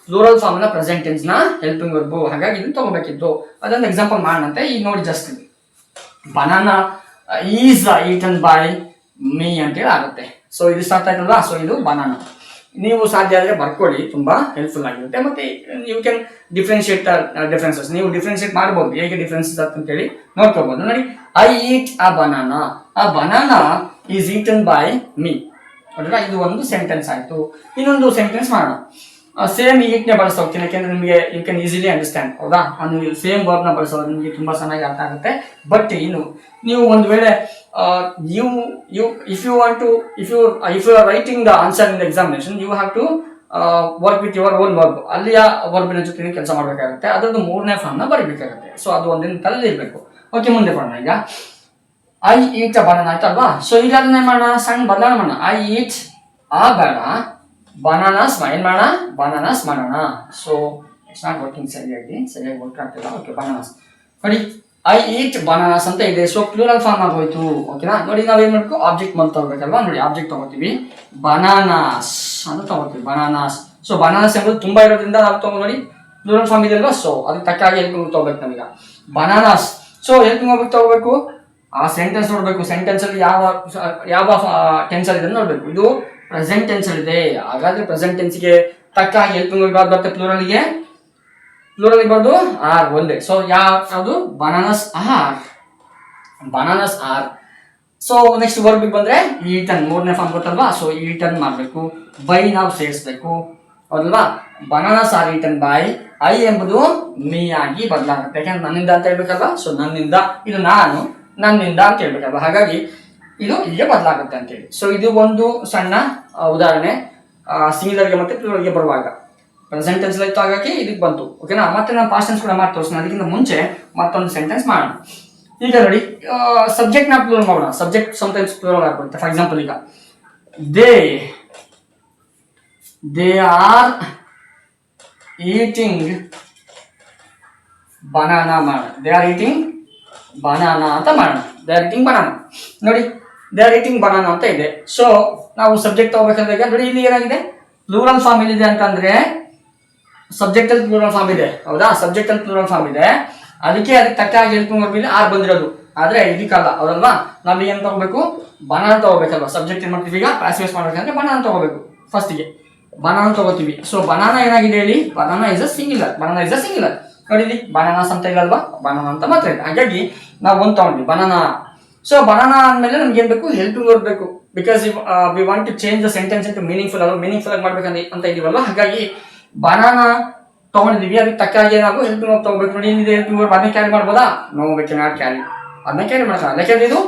ಪ್ಲೂರಲ್ ಫಾರ್ಮ್ ನ ಪ್ರೆಸೆಂಟ್ ಟೆನ್ಸ್ ನ ಹೆಲ್ಪಿಂಗ್ ವರ್ಬ್, ಹಾಗಾಗಿ ಇದನ್ನ ತಗೋಬೇಕಿತ್ತು. ಅದೊಂದು ಎಕ್ಸಾಂಪಲ್ ಮಾಡೋಣಂತೆ. ಈಗ ನೋಡಿ, just banana is eaten by me ಅಂತೇಳಿ ಆಗುತ್ತೆ. ಸೊ ಇದು ಸ್ಟಾರ್ಟ್ ಆಯ್ತಲ್ವಾ, ಸೊ ಇದು ಬನಾನಾ. ನೀವು ಸಾಧ್ಯ ಆದರೆ ಬರ್ಕೊಳ್ಳಿ, ತುಂಬಾ ಹೆಲ್ಪ್ಫುಲ್ ಆಗಿರುತ್ತೆ. ಮತ್ತೆ ಯು ಕ್ಯಾನ್ ಡಿಫ್ರೆನ್ಶಿಯೇಟ್ ಡಿಫ್ರೆನ್ಸಸ್, ನೀವು ಡಿಫ್ರೆನ್ಶಿಯೇಟ್ ಮಾಡ್ಬೋದು, ಹೇಗೆ ಡಿಫ್ರೆನ್ಸಸ್ ಅಂತ ಹೇಳಿ ನೋಡ್ಕೋಬಹುದು. ನೋಡಿ, I eat a banana, a banana is eaten by me. ನೋಡ್ರಾ, ಇದು ಒಂದು ಸೆಂಟೆನ್ಸ್ ಆಯ್ತು. ಇನ್ನೊಂದು ಸೆಂಟೆನ್ಸ್ ಮಾಡೋಣ. ಸೇಮ್ ಈಟ್ನೇ ಬಳಸ್ತಾ ಹೋಗ್ತೀನಿ, ಯಾಕೆಂದ್ರೆ ನಿಮಗೆ ಯು ಕ್ಯಾನ್ ಈಸಿಲಿ ಅಂಡರ್ಸ್ಟ್ಯಾಂಡ್. ಹೌದಾ, ನೀವು ಸೇಮ್ ವರ್ಬ್ ನ ಬಳಸೋದು ನಿಮಗೆ ತುಂಬಾ ಚೆನ್ನಾಗಿ ಅರ್ಥ ಆಗುತ್ತೆ. ಬಟ್ ಇನ್ನು ನೀವು ಒಂದು ವೇಳೆ if you are writing the answer in the examination, you have to work with your own verb. ಅಲ್ಲಿಯ ವರ್ಬಿನ ಜೊತೆ ಕೆಲಸ ಮಾಡಬೇಕಾಗುತ್ತೆ. ಅದರದ್ದು ಮೂರನೇ ಫಾರ್ಮ್ ನ ಬರೀಬೇಕಾಗುತ್ತೆ. ಸೊ ಅದು ಒಂದಿನ ತಲೆಯಲ್ಲಿ ಇರಬೇಕು. ಓಕೆ, ಮುಂದೆ ಬರೋಣ. ಈಗ ಐ ಈಟ್ ಅ ಬನಾನಾ ಆಯ್ತಲ್ವಾ. ಸೊ ಈಗ ಅದನ್ನೇ ಮಾಡೋಣ, ಸಣ್ಣ ಬದಲಾವಣೆ ಮಾಡೋಣ. ಐ ಈಟ್ ಆ ಬೇಡ, ಬನಾನಾಸ್ ಏನ್ ಮಾಡೋಣ, ಬನಾನಾಸ್ ಮಾಡೋಣ. ಸೊ ಇಟ್ಸ್ ನಾಟ್ ವರ್ಕಿಂಗ್ ಸರಿಯಾಗಿ ವರ್ಕ್ ಆಗ್ತಿಲ್ಲ. ಓಕೆ, ಬನಾನಾಸ್ ನೋಡಿ, ಐ ಈಟ್ ಬನಾನಾಸ್ ಅಂತ ಇದೆ. ಸೊ ಪ್ಲೂರಲ್ ಫಾರ್ಮ್ ಆಗೋಯ್ತು. ಓಕೆನಾ? ನೋಡಿ, ನಾವೇನ್ ಮಾಡ್ಬೇಕು, ಆಬ್ಜೆಕ್ಟ್ ಬಂದು ತಗೋಬೇಕಲ್ವಾ. ನೋಡಿ, ಆಬ್ಜೆಕ್ಟ್ ತಗೋತೀವಿ, ಬನಾನಾಸ್ ಅಂತ ತಗೋತೀವಿ, ಬನಾನಾಸ್. ಸೊ ಬನಾನಾಸ್ ಎಂಬುದು ತುಂಬಾ ಇರೋದ್ರಿಂದ ನಾವು ತಗೊಂಡು ನೋಡಿ ಪ್ಲೂರಲ್ ಫಾರ್ಮ್ ಇದೆ ಅಲ್ವಾ. ಸೊ ಅದಕ್ಕೆ ತಕ್ಕ ಹಾಗೆ ಹೆಲ್ಪಿಂಗ್ ತಗೋಬೇಕು ನಮೀಗ ಬನಾನಾಸ್. ಸೊ ಹೆಲ್ಪಿಂಗ್ ಹೋಗ್ಬೇಕು ತಗೋಬೇಕು, ಆ ಸೆಂಟೆನ್ಸ್ ನೋಡ್ಬೇಕು. ಸೆಂಟೆನ್ಸ್ ಅಲ್ಲಿ ಯಾವ ಟೆನ್ಸ್ ಅಲ್ಲಿ ಇದೆ ನೋಡ್ಬೇಕು. ಇದು ಪ್ರೆಸೆಂಟ್ ಟೆನ್ಸ್ ಅಲ್ಲಿ ಇದೆ, ಹಾಗಾದ್ರೆ ಪ್ರೆಸೆಂಟ್ ಟೆನ್ಸ್ಗೆ ತಕ್ಕ ಹಾಗೆ ಹೆಲ್ಪಿಂಗ್ ಬರುತ್ತೆ. ಪ್ಲೂರಲ್ಗೆ ಬರ್ದು ಆರ್ ಒಂದೇ. ಸೊ ಯಾವುದು, bananas are, bananas are. So next ವರ್ಬಿಗೆ ಬಂದ್ರೆ ಈಟನ್, ಮೂರನೇ ಫಾರ್ಮ್ ಗೊತ್ತಲ್ವಾ. ಸೊ ಈಟನ್ ಮಾಡ್ಬೇಕು, ಬೈ ನಾವು ಸೇರಿಸ್ಬೇಕು, ಹೌದಲ್ವಾ. Bananas are eaten by, I ಎಂಬುದು ಮೀ ಆಗಿ ಬದಲಾಗುತ್ತೆ. ಯಾಕಂದ್ರೆ ನನ್ನಿಂದ ಅಂತ ಹೇಳ್ಬೇಕಲ್ವಾ. ಸೊ ನನ್ನಿಂದ, ಇದು ನಾನು, ನನ್ನಿಂದ ಅಂತ ಹೇಳ್ಬೇಕಲ್ವಾ, ಹಾಗಾಗಿ ಇದು ಇಲ್ಲಿಗೆ ಬದಲಾಗುತ್ತೆ ಅಂತ ಹೇಳಿ. ಸೊ ಇದು ಒಂದು ಸಣ್ಣ ಉದಾಹರಣೆ, ಸಿಂಗ್ಯುಲರ್ಗೆ ಮತ್ತೆ ಪ್ಲೂರಲ್ಗೆ ಬರುವಾಗ. ಪ್ರೆಸೆಂಟ್ ಟೆನ್ಸ್ ಇತ್ತು, ಹಾಗಾಗಿ ಇದಕ್ಕೆ ಬಂತು. ಓಕೆನಾ? ಮತ್ತೆ ನಾನು ಪಾಸ್ಟ್ ಟೆನ್ಸ್ ಕೂಡ ಮಾಡಿ ತೋರಿಸ್ತೀನಿ. ಅದಕ್ಕಿಂತ ಮುಂಚೆ ಮತ್ತೊಂದು ಸೆಂಟೆನ್ಸ್ ಮಾಡೋಣ. ಈಗ ನೋಡಿ, ಸಬ್ಜೆಕ್ಟ್ ನ ಪ್ಲೂರಲ್ ಮಾಡೋಣ. ಸಬ್ಜೆಕ್ಟ್ ಸಮ್ಟೈಮ್ಸ್ ಪ್ಲೂರಲ್ ಆಗ್ಬಿಡುತ್ತೆ. ಫಾರ್ ಎಕ್ಸಾಂಪಲ್, ಈಗ ದೇ ಆರ್ ಈಟಿಂಗ್ ಬನಾನಾ ಮಾಡೋಣ. ದೇ ಆರ್ ಈಟಿಂಗ್ ಬನಾನಾ ಅಂತ ಮಾಡೋಣ. They are eating banana. ನೋಡಿ, ದೇ ಆರ್ ಈಟಿಂಗ್ ಬನಾನಾ ಅಂತ ಇದೆ. ಸೊ ನಾವು ಸಬ್ಜೆಕ್ಟ್ ತಗೋಬೇಕಂದ್ರೆ ನೋಡಿ, ಇಲ್ಲಿ ಏನಾಗಿದೆ, ಪ್ಲೂರಲ್ ಫಾರ್ಮ್ ಎಲ್ಲಿದೆ ಅಂತಂದ್ರೆ ಸಬ್ಜೆಕ್ಟ್ ಅಲ್ಲಿ ಪ್ಲೂರಲ್ ಫಾರ್ಮ್ ಇದೆ. ಹೌದಾ, ಸಬ್ಜೆಕ್ಟ್ ಅಲ್ಲಿ ಪ್ಲೂರಲ್ ಫಾರ್ಮ್ ಇದೆ, ಅದಕ್ಕೆ ತಕ್ಕ ಹಾಗೆ ಹೆಲ್ಪಿಂಗ್ ವರ್ಬ್ ಇಲ್ಲಿ ಆರ್ ಬಂದಿರೋದು. ಆದ್ರೆ ಇದಕ್ಕಲ್ಲ, ಹೌದಲ್ವಾ. ನಾವು ಏನ್ ತಗೋಬೇಕು, ಬನಾನಾ ತಗೋಬೇಕಲ್ವಾ. ಸಬ್ಜೆಕ್ಟ್ ಏನ್ ಮಾಡ್ತೀವಿ, ಈಗ ಪ್ಯಾಸಿವೈಸ್ ಮಾಡ್ಬೇಕಂದ್ರೆ ಬನಾನಾ ತಗೋಬೇಕು. ಫಸ್ಟಿಗೆ ಬನಾನಾ ತಗೋತೀವಿ. ಸೊ ಬನಾನಾ ಏನಾಗಿದೆ ಹೇಳಿ, banana is a singular. Banana is a singular. ನೋಡಿ, ಇಲ್ಲಿ ಬನಾನಾಸ್ ಅಂತ ಇಲ್ಲ ಅಲ್ವಾ, ಬನಾನಾ ಅಂತ ಮಾತ್ರ ಇದೆ. ಹಾಗಾಗಿ ನಾವು ಒಂದು ತಗೊಂಡ್ವಿ, ಬನಾನಾ. ಸೊ ಬನಾನಾ ಅಂದ್ಮೇಲೆ ನಮ್ಗೆ ಏನ್ ಬೇಕು, ಹೆಲ್ಪಿಂಗ್ ವರ್ಬ್ ಬೇಕು. Because we want to change the sentence into meaningful ಅಲ್ವಾ, ಮೀನಿಂಗ್ಫುಲ್ ಆಗಿ ಮಾಡ್ಬೇಕಂತ ಇದೀವಲ್ವಾ. ಹಾಗಾಗಿ ಬನಾನಾ ತಗೊಂಡಿದೀವಿ, ಅದಕ್ಕೆ ತಕ್ಕ ಹಾಗೆ ನಾವು ಹೆಲ್ಪಿಂಗ್ ವರ್ಬ್ ತಗೋಬೇಕು. ನೋಡಿ, ಇಲ್ಲಿ ಹೆಲ್ಪಿಂಗ್ ವರ್ಬ್ ಅದನ್ನ ಕ್ಯಾರಿ ಮಾಡ್ಬೋದಾ, no, we can not carry, ಅದನ್ನ ಕ್ಯಾರಿ ಮಾಡೋಣ. ಯಾಕಂದ್ರೆ ಇದು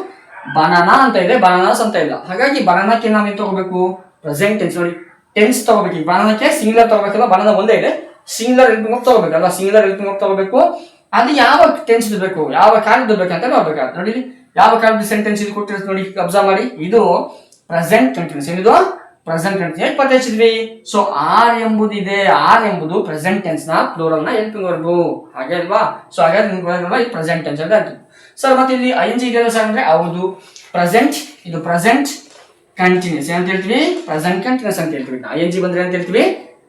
ಬನಾನಾ ಅಂತ ಇದೆ, ಬನಾನಾಸ್ ಅಂತ ಇಲ್ಲ. ಹಾಗಾಗಿ ಬನಾನಾಕ್ಕೆ ನಾವೇನ್ ತಗೋಬೇಕು, ಪ್ರೆಸೆಂಟ್ ಟೆನ್ಸ್. ನೋಡಿ, ಟೆನ್ಸ್ ತಗೋಬೇಕು. ಈಗ ಬನಾನಾಕ್ಕೆ ಸಿಂಗ್ಯುಲರ್ ತಗೋಬೇಕಲ್ಲ, ಬನಾನಾ ಒಂದೇ ಇದೆ, ಸಿಂಗ್ಯುಲರ್ ಹೆಲ್ಪಿಂಗ್ ವರ್ಬ್ ತಗೋಬೇಕಲ್ಲ, ಸಿಂಗ್ಯುಲರ್ ಹೆಲ್ಪಿಂಗ್ ವರ್ಬ್ ತಗೋಬೇಕು. ಅದು ಯಾವ ಟೆನ್ಸ್ ಇರಬೇಕು, ಯಾವ ಕಾಲದ್ದು ಬೇಕಂತ ನೋಡ್ಬೇಕಾಗುತ್ತೆ. ನೋಡಿ, ಯಾವ ಕಾಲದ ಸೆಂಟೆನ್ಸ್ ಇದು ಕೊಟ್ಟಿರುತ್ತೆ ನೋಡಿ, ಅಬ್ಸರ್ವ್ ಮಾಡಿ. ಇದು ಪ್ರೆಸೆಂಟ್ ಕಂಟಿನ್ಯೂಸ್. ಏನಿದು ಪ್ರೆಸೆಂಟ್ ಕಂಟಿನ್ಯೂಸ್. ಹೇಗೆ ಪತ್ತೆ ಹಚ್ಚಿದ್ವಿ? ಸೊ ಆರ್ ಎಂಬುದಿದೆ, ಆರ್ ಎಂಬುದು ಪ್ರೆಸೆಂಟ್ ಟೆನ್ಸ್ ನ ಪ್ಲೂರಲ್ ನ ಹೆಲ್ಪಿಂಗ್ ವರ್ಬ್, ಹಾಗೆ ಅಲ್ವಾ. ಸೊ ಹಾಗಾದ್ರೆ ಇದು ಪ್ರೆಸೆಂಟ್ ಟೆನ್ಸ್ ಅಂತ ಆಯ್ತು. ಸರ್ ಮತ್ತೆ ಇಲ್ಲಿ ING ಇದೆ ಸರ್ ಅಂದ್ರೆ ಹೌದು, ಪ್ರೆಸೆಂಟ್, ಇದು ಪ್ರೆಸೆಂಟ್ ಕಂಟಿನ್ಯೂಸ್ ಅಂತ ಹೇಳ್ತೀವಿ, ಪ್ರೆಸೆಂಟ್ ಕಂಟಿನ್ಯೂಸ್ ಅಂತ ಹೇಳ್ತೀವಿ. ING ಬಂದ್ರೆ ಅಂತ ಹೇಳ್ತೀವಿ,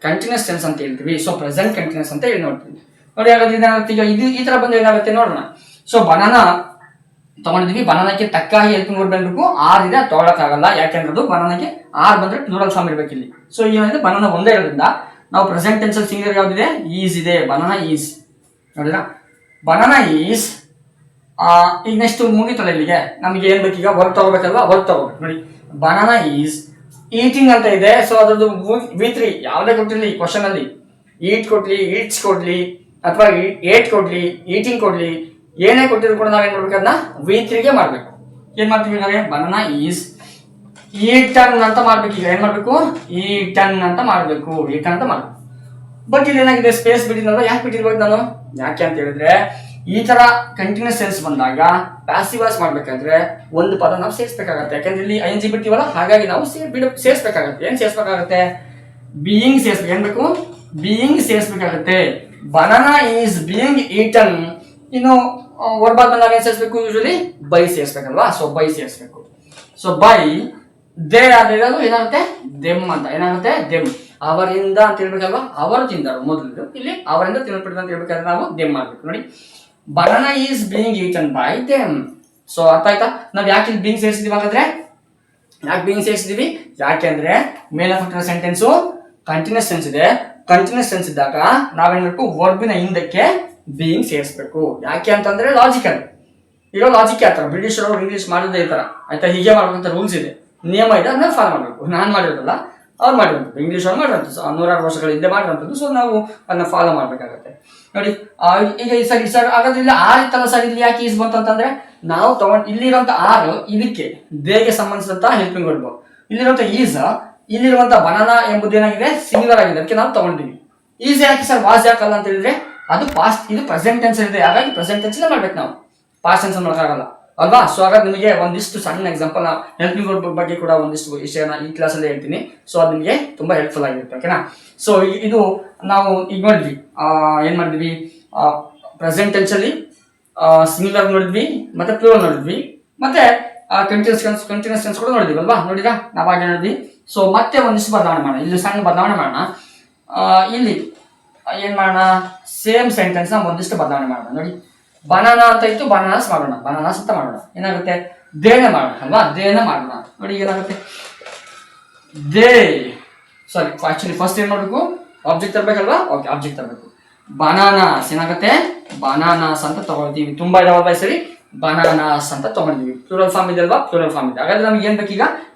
ಕಂಟಿನ್ಯೂಸ್ ಟೆನ್ಸ್ ಅಂತ ಹೇಳ್ತೀವಿ. ಸೊ ಪ್ರೆಸೆಂಟ್ ಕಂಟಿನ್ಯೂಸ್ ಅಂತ ಹೇಳಿ ನೋಡ್ತೀವಿ. ನೋಡಿ, ಹಾಗಾದ್ರೆ ಇದೇನಾಗುತ್ತೆ, ಈಗ ಇದು ಈ ತರ ಬಂದ್ರೆ ಏನಾಗುತ್ತೆ ನೋಡೋಣ. ಸೊ ಬನಾನಾ ತಗೊಂಡಿದ್ವಿ, ಬನಾನಾಕ್ಕೆ ತಕ್ಕ ಹಾಗೆ ಹೆಲ್ಪಿಂಗ್ ವರ್ಬ್ ಬೇಕು. ಆರ್ ಇದೆ, ತಗೊಳಕ್ಕಾಗಲ್ಲ, ಯಾಕೆಂದ್ರೆ ಅದು ಬನಾನಾಗೆ ಆರ್ ಬಂದ್ರೆ ಪ್ಲೂರಲ್ ಫಾರ್ಮ್ ಇರ್ಬೇಕು ಇಲ್ಲಿ. ಸೊ ಏನಿದೆ, ಬನಾನಾ ಒಂದೇ ಇರೋದ್ರಿಂದ ನಾವು ಪ್ರೆಸೆಂಟ್ ಟೆನ್ಸ್ ಅಲ್ಲಿ ಸಿಂಗ್ಯುಲರ್ ಯಾವ್ದಿದೆ, ಈಸ್ ಇದೆ, ಬನಾನಾ ಈಸ್. ನೋಡಿದ್ರಾ, ಬನಾನಾ ಈಸ್. ಈಗ ನೆಕ್ಸ್ಟ್ ಮುಗಿತಲ್ಲ, ಇಲ್ಲಿಗೆ ನಮಗೆ ಏನ್ ಬೇಕೀಗ, ವರ್ಕ್ ತಗೋಬೇಕಲ್ವಾ, ವರ್ಕ್ ತಗೋಬೇಕು. ನೋಡಿ, ಬನಾನಾ ಈಸ್ ಈಟಿಂಗ್ ಅಂತ ಇದೆ. ಸೊ ಅದ್ರದ್ದು V3 ಯಾವ್ದೇ ಕೊಟ್ಟಿರ್ಲಿ ಕ್ವಶನ್ ಅಲ್ಲಿ, ಈಟ್ ಕೊಡ್ಲಿ, ಈಟ್ಸ್ ಕೊಡ್ಲಿ, ಅಥವಾ ಏಟ್ ಕೊಡ್ಲಿ, ಈಟಿಂಗ್ ಕೊಡ್ಲಿ, ಏನೇ ಕೊಟ್ಟಿದ್ರು ಕೂಡ ನಾವೇನ್ ಮಾಡ್ಬೇಕು, ಅದನ್ನ V3 ಗೆ ಮಾಡ್ಬೇಕು. ಏನ್ ಮಾಡ್ತೀವಿ ಹಾಗಾದ್ರೆ, ಬನಾನಾ ಈಸ್ ಈಟನ್ ಅಂತ ಮಾಡ್ಬೇಕು. ಈಗ ಏನ್ ಮಾಡ್ಬೇಕು, ಈಟನ್ ಅಂತ ಮಾಡ್ಬೇಕು, ಈಟನ್ ಅಂತ ಮಾಡ್ಬೇಕು. ಬಟ್ ಇಲ್ಲಿ ಏನಾಗಿದೆ, ಸ್ಪೇಸ್ ಬಿಟ್ಟಿದ್ನಲ್ವ. ಯಾಕೆ ಬಿಟ್ಟಿರ್ಬೇಕು ನಾನು, ಯಾಕೆ ಅಂತ ಹೇಳಿದ್ರೆ ಈ ತರ ಕಂಟಿನ್ಯೂಸ್ ಸೆನ್ಸ್ ಬಂದಾಗ ಪ್ಯಾಸಿವ್ ವಾಯ್ಸ್ ಮಾಡ್ಬೇಕಾದ್ರೆ ಒಂದು ಪದ ನಾವು ಸೇರಿಸಬೇಕಾಗತ್ತೆ. ಯಾಕಂದ್ರೆ ಇಲ್ಲಿ ING ಬಿಡ್ತೀವಲ್ಲ, ಹಾಗಾಗಿ ನಾವು ಸೇರಿಸಬೇಕಾಗತ್ತೆ. ಏನ್ ಸೇರಿಸಬೇಕಾಗತ್ತೆ, ಬೀಯಿಂಗ್ ಸೇರಿಸ್ಬೇಕು. ಏನ್ ಬೇಕು, ಬೀಯಿಂಗ್ ಸೇರಿಸಬೇಕಾಗತ್ತೆ. Banana is being eaten. ಇನ್ನು ವರ್ಬಾಲ್ ಬಂದಾಗ ಏನ್ ಸೇರಿಸಬೇಕು, ಯೂಶಲಿ ಬೈ ಸೇರಿಸಬೇಕಲ್ವಾ. ಸೊ ಬೈ ಸೇರಿಸಬೇಕು. ಸೊ ಬೈ ದೇ ಆದಾಗ ಏನಾಗುತ್ತೆ, ದೆಮ್ ಅಂತ. ಏನಾಗುತ್ತೆ, ದೆಮ್. ಅವರಿಂದ ಅಂತ ಹೇಳ್ಬೇಕಲ್ವಾ, ಅವರು ತಿಂದರು ಮೊದಲು. ಇಲ್ಲಿ ಅವರಿಂದ ತಿನ್ನಲ್ಪಟ್ಟಿದೆ ಅಂತ ಹೇಳ್ಬೇಕಾದ್ರೆ ನಾವು ದೆಮ್ ಮಾಡ್ಬೇಕು. ನೋಡಿ, banana is being eaten by them. So ಅರ್ಥ ಆಯ್ತಾ. ನಾವ್ ಯಾಕೆ ಇಲ್ಲಿ ಬೀಯಿಂಗ್ ಸೇರಿಸಿದೀವಿ ಹಾಗಾದ್ರೆ, ಯಾಕೆ ಬೀಯಿಂಗ್ ಸೇರಿಸಿದೀವಿ, ಯಾಕೆಂದ್ರೆ ಮೇಲೆ ಕೊಟ್ಟಿರೋ ಸೆಂಟೆನ್ಸ್ ಕಂಟಿನ್ಯೂಸ್ ಸೆನ್ಸ್ ಇದೆ. ಕಂಟಿನ್ಯೂಸ್ ಸೆನ್ಸ್ ಇದ್ದಾಗ ನಾವೇನ್ ಮಾಡಬೇಕು, ವರ್ಬಿನ ಹಿಂದಕ್ಕೆ ಬೀಯಿಂಗ್ ಸೇರಿಸಬೇಕು. ಯಾಕೆ ಅಂತಂದ್ರೆ ಲಾಜಿಕಲ್. ಇರೋ ಲಾಜಿಕ್ ಯಾವ ತರ, ಬ್ರಿಟಿಷ್ ಅವರು ಇಂಗ್ಲಿಷ್ ಮಾಡೋದೇ ಈ ತರ ಆಯ್ತಾ. ಹೀಗೆ ಮಾಡುವಂತ ರೂಲ್ಸ್ ಇದೆ, ನಿಯಮ ಇದೆ, ಅದನ್ನ ಫಾಲೋ ಮಾಡಬೇಕು. ನಾನು ಮಾಡಿರೋದಲ್ಲ, ಅವ್ರು ಮಾಡಿರೋದು, ಇಂಗ್ಲಿಷ್ ಅವ್ರು ಮಾಡಿರೋದು, 100 ವರ್ಷಗಳ ಹಿಂದೆ ಮಾಡಿರೋಂಥದ್ದು. ಸೊ ನಾವು ಅದನ್ನ ಫಾಲೋ ಮಾಡ್ಬೇಕಾಗತ್ತೆ. ನೋಡಿ, ಈಗ ಸರ್ ಹಾಗಾದ್ರೆ ಇಲ್ಲಿ ಆರ್ ಇತ್ತಲ್ಲ ಸರ್, ಇಲ್ಲಿ ಯಾಕೆ ಈಸ್ ಬಂತು ಅಂತಂದ್ರೆ ನಾವು ತಗೊಂಡು ಇಲ್ಲಿರುವಂತ ಆರ್ ಇದಕ್ಕೆ ದೇಗೆ ಸಂಬಂಧಿಸಿದಂತ ಹೆಲ್ಪಿಂಗ್ ವರ್ಬ್. ಇಲ್ಲಿರುವಂತ ಈಸ್, ಇಲ್ಲಿರುವಂತ ಬನಾನಾ ಎಂಬುದು ಏನಾಗಿದೆ, ಸಿಂಗುಲರ್ ಆಗಿದೆ, ಅದಕ್ಕೆ ನಾವು ತಗೊಂಡಿವಿ. ಈಸ್ ಯಾಕೆ ಸರ್, ವಾಸ್ ಯಾಕಲ್ಲ ಅಂತ ಹೇಳಿದ್ರೆ ಅದು ಪಾಸ್ಟ್, ಇದು ಪ್ರೆಸೆಂಟ್ ಟೆನ್ಸ್ ಇದೆ, ಹಾಗಾಗಿ ಪ್ರೆಸೆಂಟ್ ಟೆನ್ಸ್ ಮಾಡ್ಬೇಕು ನಾವು, ಪಾಸ್ಟ್ ಟೆನ್ಸ್ ಮಾಡೋಕ್ಕಾಗಲ್ಲ ಅಲ್ವಾ. ಸೊ ಹಾಗಾದ್ರೆ ನಿಮಗೆ ಒಂದಿಷ್ಟು ಸಣ್ಣ ಎಕ್ಸಾಂಪಲ್, ಹೆಲ್ಪಿಂಗ್ ವರ್ಬ್ ಬಗ್ಗೆ ಕೂಡ ಒಂದಿಷ್ಟು ವಿಷಯನ ಈ ಕ್ಲಾಸಲ್ಲಿ ಹೇಳ್ತೀನಿ. ಸೊ ಅದು ನಿಮಗೆ ತುಂಬಾ ಹೆಲ್ಪ್ಫುಲ್ ಆಗಿರುತ್ತೆ. ಓಕೆನಾ. ಸೊ ಇದು ನಾವು ಈಗ ನೋಡಿದ್ವಿ, ಏನ್ ಮಾಡಿದ್ವಿ, ಪ್ರೆಸೆಂಟ್ ಟೆನ್ಸ್ ಅಲ್ಲಿ ಸಿಂಗುಲರ್ ನೋಡಿದ್ವಿ, ಮತ್ತೆ ಪ್ಲೂರಲ್ ನೋಡಿದ್ವಿ, ಮತ್ತೆ ಕಂಟಿನ್ಯೂಸ್ ಟೆನ್ಸ್ ಕೂಡ ನೋಡಿದ್ವಿ ಅಲ್ವಾ. ನೋಡಿರಾ, ನಾವು ಹಾಗೆ ನೋಡಿದ್ವಿ. ಸೊ ಮತ್ತೆ ಒಂದಿಷ್ಟು ಬದಲಾವಣೆ ಮಾಡೋಣ, ಇಲ್ಲಿ ಸಣ್ಣ ಬದಲಾವಣೆ ಮಾಡೋಣ. ಇಲ್ಲಿ ಏನ್ ಮಾಡೋಣ, ಸೇಮ್ ಸೆಂಟೆನ್ಸ್ ನ ಒಂದಿಷ್ಟು ಬದಲಾವಣೆ ಮಾಡೋಣ. ನೋಡಿ, ಬನಾನಾ ಅಂತ ಇತ್ತು, ಬನಾನಾಸ್ ಮಾಡೋಣ, ಬನಾನಾಸ್ ಅಂತ ಮಾಡೋಣ. ಏನಾಗುತ್ತೆ, ದೇನ ಮಾಡೋಣ ಅಲ್ವಾ, ದೇನ ಮಾಡೋಣ. ನೋಡಿ ಏನಾಗುತ್ತೆ, ದೇ ಸಾರಿ ಆಕ್ಚುಲಿ ಫಸ್ಟ್ ಏನ್ ಮಾಡ್ಬೇಕು, ಆಬ್ಜೆಕ್ಟ್ ತರಬೇಕಲ್ವಾ. ಓಕೆ, ಆಬ್ಜೆಕ್ಟ್ ತರಬೇಕು. ಬನಾನಾಸ್ ಏನಾಗುತ್ತೆ, ಬನಾನಾಸ್ ಅಂತ ತಗೊಳ್ತೀವಿ. ತುಂಬಾ ಇದಾವಲ್ವಾ ಸರಿ, ಬನಾನಾಸ್ ಅಂತ ತಗೊಂಡಿವಿ. ಪ್ಲೂರಲ್ ಫಾರ್ಮ್ ಇದೆ ಅಲ್ವಾ, ಪ್ಲೂರಲ್ ಫಾರ್ಮ್ ಇದೆ. ಹಾಗಾದ್ರೆ ನಮ್ಗೆ ಏನ್ ಬೇಕೀಗ,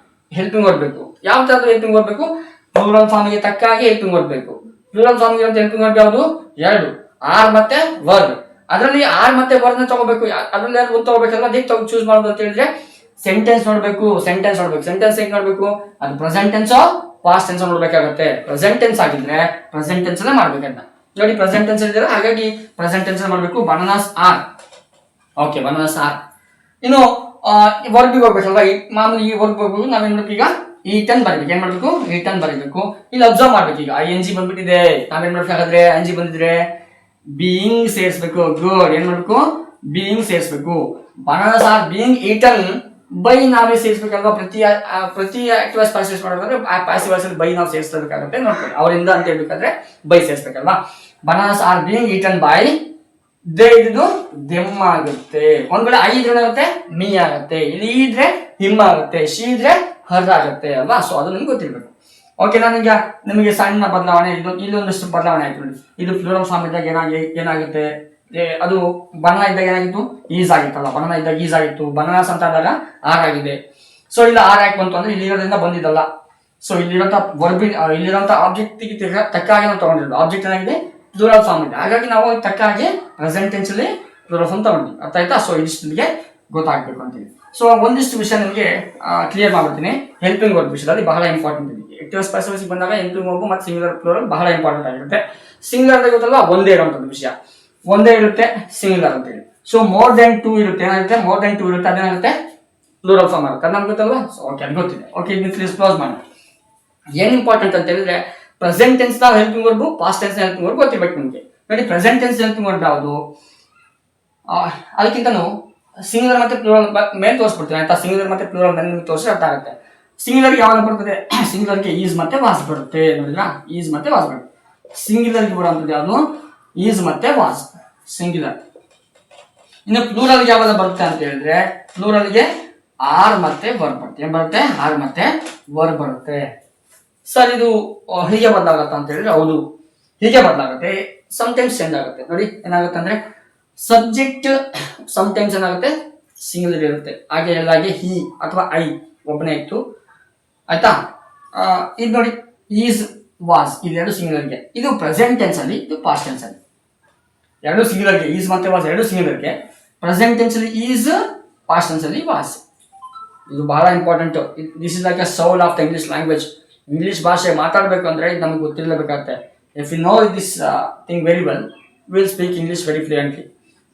ಹೆಲ್ಪಿಂಗ್ ವರ್ಬ್ ಬೇಕು. ಯಾವ ತರದ ಹೆಲ್ಪಿಂಗ್ ವರ್ಬ್ ಬೇಕು, ಪ್ಲೂರಲ್ ಫಾರ್ಮ್ ಗೆ ತಕ್ಕ ಹಾಗೆ ಹೆಲ್ಪಿಂಗ್ ವರ್ಬ್ ಬೇಕು. ಪ್ಲೂರಲ್ ಫಾರ್ಮ್ ಇರುವಂತ ಹೆಲ್ಪಿಂಗ್ ವರ್ಬ್ ಯಾವುದು, ಎರಡು, ಆರ್ ಮತ್ತೆ ವರ್ಬ್. ಅದರಲ್ಲಿ ಆರ್ ಮತ್ತೆ ವರ್ಬ್ ನ ತಗೋಬೇಕು. ಅದ್ರಲ್ಲಿ ಒಂದು ತಗೋಬೇಕಲ್ವಾ, ಅದಕ್ಕೆ ಚೂಸ್ ಮಾಡೋದು ಅಂತ ಹೇಳಿದ್ರೆ ಸೆಂಟೆನ್ಸ್ ನೋಡ್ಬೇಕು. ಸೆಂಟೆನ್ಸ್ ಹೆಂಗ್ ನೋಡ್ಬೇಕು, ಅದು ಪ್ರೆಸೆಂಟ್ ಟೆನ್ಸ್ ಪಾಸ್ಟ್ ಟೆನ್ಸ್ ನೋಡ್ಬೇಕಾಗತ್ತೆ. ಪ್ರೆಸೆಂಟ್ ಟೆನ್ಸ್ ಆಗಿದ್ರೆ ಪ್ರೆಸೆಂಟ್ ಟೆನ್ಸ್ ಅಲ್ಲೇ ಮಾಡ್ಬೇಕಂತ. ನೋಡಿ, ಪ್ರೆಸೆಂಟ್ ಟೆನ್ಸ್ ಇದ್ರೆ ಹಾಗಾಗಿ ಪ್ರೆಸೆಂಟ್ ಟೆನ್ಸ್ ಮಾಡ್ಬೇಕು. Bananas are. Okay, bananas are. ಇನ್ನು ವರ್ಬಿಗೆ ಹೋಗ್ಬೇಕಲ್ವಾ, ಮಾಮೂಲಿ ಈ ವರ್ಬ್ ಹೋಗ್ಬೇಕು. ನಾವೇನ್ ಮಾಡ್ಬೇಕು ಈಗ, ಈಟನ್ ಬರೀಬೇಕು. ಏನ್ ಮಾಡ್ಬೇಕು, ಈಟನ್ ಬರೀಬೇಕು. ಇಲ್ಲಿ ಅಬ್ಸರ್ವ್ ಮಾಡ್ಬೇಕು. ಈಗ ING ಬಂದ್ಬಿಟ್ಟಿದೆ, ನಾವೇನ್ ಮಾಡ್ಬೇಕಾದ್ರೆ ING ಬಂದಿದ್ರೆ ಬೀಯಿಂಗ್ ಸೇರಿಸಬೇಕು. ಗುಡ್. ಏನ್ ಮಾಡ್ಬೇಕು, ಬೀಯಿಂಗ್ ಸೇರಿಸಬೇಕು. Bananas are being eaten by ನಾವೇ ಸೇರಿಸಬೇಕಲ್ವಾ. ಪ್ರತಿ ಆಕ್ಟಿವ್ ವಾಯ್ಸ್ ಪಾಸಿವ್ ಮಾಡಬೇಕಾದ್ರೆ ಆ ಪಾಸಿವ್ ವಾಯ್ಸ್ ಅಲ್ಲಿ ಬೈ ನಾವು ಸೇರಿಸಬೇಕಾಗುತ್ತೆ. ನೋಡ್ಕೊಳ್ಳಿ, ಅವರಿಂದ ಅಂತ ಹೇಳ್ಬೇಕಾದ್ರೆ ಬೈ ಸೇರಿಸಬೇಕಲ್ವಾ. Bananas are being eaten by they, ಇದು ದೆಮ್ ಆಗುತ್ತೆ. ಒಂದ್ ವೇಳೆ ಐ ಇದ್ರೆ ಏನಾಗುತ್ತೆ, ಮೀ ಆಗುತ್ತೆ. ಇಲ್ಲಿ ಇದ್ರೆ ಹಿಮ್ ಆಗುತ್ತೆ, ಶಿ ಇದ್ರೆ ಹರ್ ಆಗುತ್ತೆ ಅಲ್ವಾ. ಸೊ ಅದು ನಿಮ್ಗೆ ಗೊತ್ತಿರ್ಬೇಕು. ಓಕೆ, ನಾನೀಗ ನಿಮಗೆ ಸಣ್ಣ ಬದಲಾವಣೆ, ಇಲ್ಲೊಂದಷ್ಟು ಬದಲಾವಣೆ ಆಯ್ತು ನೋಡಿ. ಇದು ಪ್ಲೂರಲ್ ಫಾರ್ಮ್ ಇದ್ದಾಗ ಏನಾಗುತ್ತೆ, ಅದು ಬನಾನಾ ಇದ್ದಾಗ ಏನಾಗಿತ್ತು, ಈಸ್ ಆಗಿತ್ತಲ್ಲ. ಬನಾನಾ ಇದ್ದಾಗ ಈಸ್ ಆಗಿತ್ತು, ಬನಾನಾಸ್ ಅಂತ ಆದಾಗ ಆರ್ ಆಗಿದೆ. ಸೊ ಇಲ್ಲಿ ಆರ್ ಯಾಕೆ ಬಂತು ಅಂದ್ರೆ ಇಲ್ಲಿರೋದ್ರಿಂದ ಬಂದಿದ್ದಲ್ಲ. ಸೊ ಇಲ್ಲಿರೋಂಥ ವರ್ಬಿನ್, ಇಲ್ಲಿರೋಂಥ ಆಬ್ಜೆಕ್ಟ್ ತಕ್ಕ ಹಾಗೆ ನಾವು ತಗೊಂಡಿರೋದು. ಆಬ್ಜೆಕ್ಟ್ ಏನಾಗಿದೆ, ಪ್ಲೂರಲ್ ಫಾರ್ಮ್ ಇದೆ, ಹಾಗಾಗಿ ನಾವು ತಕ್ಕ ಹಾಗೆ ಪ್ರೆಸೆಂಟ್ ಟೆನ್ಸ್ ಅಲ್ಲಿ ಪ್ಲೂರಲ್ ಫಾರ್ಮ್ ತಗೊಂಡ್ವಿ. ಅರ್ಥ ಆಯ್ತಾ. ಸೊ ಇದಿಷ್ಟು ನಿಮಗೆ ಗೊತ್ತಾಗ್ಬೇಕು ಅಂತೀವಿ. ಸೊ ಒಂದಿಷ್ಟು ವಿಷಯ ನಿಮಗೆ ಕ್ಲಿಯರ್ ಮಾಡ್ಬಿಡ್ತೀನಿ. ಹೆಲ್ಪಿಂಗ್ ವರ್ಬ್ ವಿಷಯದಲ್ಲಿ ಬಹಳ ಇಂಪಾರ್ಟೆಂಟ್ ಇದೆ. ಆಕ್ಟಿವ್ ಪಾಸಿವ್ ಬಂದಾಗ ಹೆಲ್ಪಿಂಗ್ ವರ್ಬ್ ಮತ್ತು ಸಿಂಗುಲರ್ ಪ್ಲೂರಲ್ ಬಹಳ ಇಂಪಾರ್ಟೆಂಟ್ ಆಗಿರುತ್ತೆ. ಸಿಂಗುಲರ್ ಗೊತ್ತಲ್ವಾ, ಒಂದೇ ಇರುವಂತದ್ದು ವಿಷಯ, ಒಂದೇ ಇರುತ್ತೆ ಸಿಂಗುಲರ್ ಅಂತ ಹೇಳಿ. ಸೊ ಮೋರ್ ದೆನ್ 2 ಇರುತ್ತೆ, ಏನಾಗುತ್ತೆ, ಮೋರ್ ದೆನ್ 2 ಇರುತ್ತೆ, ಅದೇನಾಗುತ್ತೆ ಪ್ಲೂರಲ್ ಫಾರ್ಮ್ ಆಗುತ್ತೆ. ಅದು ನಮ್ಗೆ ಗೊತ್ತಲ್ವಾ. ಓಕೆ, ಅದು ಗೊತ್ತಿದೆ. ಓಕೆ, ಇದನ್ನ ಕ್ಲೋಸ್ ಮಾಡಿ. ಏನ್ ಇಂಪಾರ್ಟೆಂಟ್ ಅಂತ ಹೇಳಿದ್ರೆ ಪ್ರೆಸೆಂಟ್ ಟೆನ್ಸ್ ನ ಹೆಲ್ಪಿಂಗ್ ವರ್ಬ್, ಪಾಸ್ಟ್ ಟೆನ್ಸ್ ನ ಹೆಲ್ಪಿಂಗ್ ವರ್ಬ್ ಗೊತ್ತಿರ್ಬೇಕು ನಿಮಗೆ. ನೋಡಿ, ಪ್ರೆಸೆಂಟ್ ಟೆನ್ಸ್ ಹೆಲ್ಪಿಂಗ್ ವರ್ಬ್ ಯಾವುದು, ಅದಕ್ಕಿಂತನೂ ಸಿಂಗುಲರ್ ಮತ್ತೆ ಪ್ಲೂರಲ್ ಮೇಲೆ ತೋರಿಸ್ಬಿಡ್ತೀನಿ ಆಯ್ತಾ. ಸಿಂಗುಲರ್ ಮತ್ತೆ ಪ್ಲೂರಲ್ ನಿಮ್ಗೆ ತೋರಿಸಿ ಅರ್ಥ ಆಗುತ್ತೆ. ಸಿಂಗುಲರ್ಗೆ ಯಾವಾಗ ಬರ್ತದೆ, ಸಿಂಗುಲರ್ಗೆ ಈಸ್ ಮತ್ತೆ ವಾಸ್ ಬರುತ್ತೆ. ನೋಡಿದ್ರಾ, ಈಸ್ ಮತ್ತೆ ವಾಸ್ ಬರುತ್ತೆ. ಸಿಂಗುಲರ್ಗೆ ಬರುವಂತದ್ದು ಯಾವುದು, ಈಸ್ ಮತ್ತೆ ವಾಸ್, ಸಿಂಗುಲರ್. ಇನ್ನು ಪ್ಲೂರಲ್ಗೆ ಯಾವಾಗ ಬರುತ್ತೆ ಅಂತ ಹೇಳಿದ್ರೆ ಪ್ಲೂರಲ್ಗೆ ಆರ್ ಮತ್ತೆ ವರ್ಬ್ ಬರುತ್ತೆ. ಏನ್ ಬರುತ್ತೆ, ಆರ್ ಮತ್ತೆ ವರ್ಬ್ ಬರುತ್ತೆ. ಸರ್ ಇದು ಹೀಗೆ ಬದಲಾಗತ್ತ ಅಂತ ಹೇಳಿದ್ರೆ ಹೌದು, ಹೀಗೆ ಬದಲಾಗುತ್ತೆ. ಸಮ್ಟೈಮ್ಸ್ ಚೇಂಜ್ ಆಗುತ್ತೆ. ನೋಡಿ ಏನಾಗುತ್ತೆ ಅಂದ್ರೆ ಸಬ್ಜೆಕ್ಟ್ ಸಮ್ಟೈಮ್ಸ್ ಏನಾಗುತ್ತೆ, ಸಿಂಗುಲರ್ ಇರುತ್ತೆ. ಹಾಗೆ ಎಲ್ಲಾಗೆ ಹಿ ಅಥವಾ ಐ ಒಬ್ಬನೇ ಇತ್ತು ಆಯ್ತಾ. ಇದು ನೋಡಿ, ಈಸ್ ವಾಸ್ ಇದೆರಡು ಸಿಂಗುಲರ್ಗೆ, ಇದು ಪ್ರೆಸೆಂಟ್ ಟೆನ್ಸ್ ಅಲ್ಲಿ, ಇದು ಪಾಸ್ಟ್ ಟೆನ್ಸ್ ಅಲ್ಲಿ. ಎರಡು ಸಿಂಗುಲರ್ಗೆ, ಈಸ್ ಮತ್ತೆ ವಾಸ್ ಎರಡು ಸಿಂಗುಲರ್ಗೆ. ಪ್ರೆಸೆಂಟ್ ಟೆನ್ಸ್ ಅಲ್ಲಿ ಈಸ್, ಪಾಸ್ಟ್ ಟೆನ್ಸ್ ಅಲ್ಲಿ ವಾಸ್. ಇದು ಬಹಳ important. This is like a soul of the English language. English ಭಾಷೆ ಮಾತಾಡಬೇಕು ಅಂದ್ರೆ ಇದು ನಮಗೆ ಗೊತ್ತಿರಲೇಬೇಕಾಗುತ್ತೆ. If you know this thing very well, will speak English very fluently.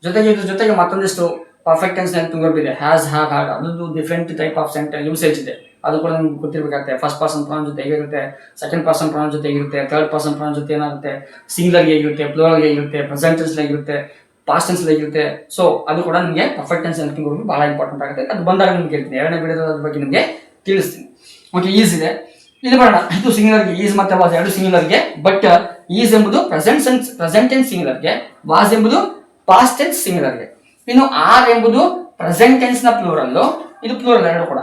ಜೊತೆಗೆ ಇದ್ರ ಜೊತೆಗೆ ಮತ್ತೊಂದಿಷ್ಟು ಪರ್ಫೆಕ್ಟ್ ಟೆನ್ಸ್ ತುಂಬಿದೆ. ಹ್ಯಾಸ್, ಹ್ಯಾವ್, ಹ್ಯಾಡ್, ಅದು ಡಿಫ್ರೆಂಟ್ ಟೈಪ್ ಆಫ್ ಯೂಸೇಜ್ ಇದೆ. ಅದು ಕೂಡ ನಿಮ್ಗೆ ಗೊತ್ತಿರಬೇಕಾಗುತ್ತೆ. ಫಸ್ಟ್ ಪರ್ಸನ್ ಪ್ರೊನೌನ್ ಜೊತೆ ಹೇಗಿರುತ್ತೆ, ಸೆಕೆಂಡ್ ಪರ್ಸನ್ ಪ್ರೊನೌನ್ ಜೊತೆ ಹೇಗಿರುತ್ತೆ, ಥರ್ಡ್ ಪರ್ಸನ್ ಪ್ರೊನೌನ್ ಜೊತೆ ಏನಾಗುತ್ತೆ, ಸಿಂಗ್ಯುಲರ್ ಹೇಗಿರುತ್ತೆ, ಪ್ಲೂರಲ್ ಹೇಗಿರುತ್ತೆ, ಪ್ರೆಸೆಂಟ್ ಟೆನ್ಸ್ ಹೇಗಿರುತ್ತೆ, ಪಾಸ್ಟ್ ಟೆನ್ಸ್ ಹೇಗಿರುತ್ತೆ. ಸೊ ಅದು ಕೂಡ ನಿಮಗೆ ಪರ್ಫೆಕ್ಟ್ ಟೆನ್ಸ್ ತಿಳ್ಕೊಂಡು ಬಹಳ ಇಂಪಾರ್ಟೆಂಟ್ ಆಗುತ್ತೆ. ಅದು ಬಂದಾಗ ನಿಮ್ಗೆ ಹೇಳ್ತೀನಿ, ಎರಡನೇ ವಿಡಿಯೋದ ಅದ್ರ ಬಗ್ಗೆ ನಿಮಗೆ ತಿಳಿಸ್ತೀನಿ. ಓಕೆ, ಈಸ್ ಇದೆ. ಇಲ್ಲಿ ಬರೋಣ. ಇದು ಸಿಂಗ್ಯುಲರ್ಗೆ ಈಸ್ ಮತ್ತೆ ವಾಸ್ ಎರಡು ಸಿಂಗ್ಯುಲರ್ಗೆ. ಬಟ್ ಈಸ್ ಎಂಬುದು ಪ್ರೆಸೆಂಟ್ ಟೆನ್ಸ್ ಸಿಂಗ್ಯುಲರ್ಗೆ, ವಾಸ್ ಎಂಬುದು ಪಾಸ್ಟ್ ಟೆನ್ಸ್ ಸಿಂಗ್ಯುಲರ್ಗೆ. ಇನ್ನು ಆರ್ ಎಂಬುದು ಪ್ರೆಸೆಂಟ್ ಟೆನ್ಸ್ ನ ಪ್ಲೂರಲ್, ಇದು ಪ್ಲೂರಲ್ ಎರಡು ಕೂಡ.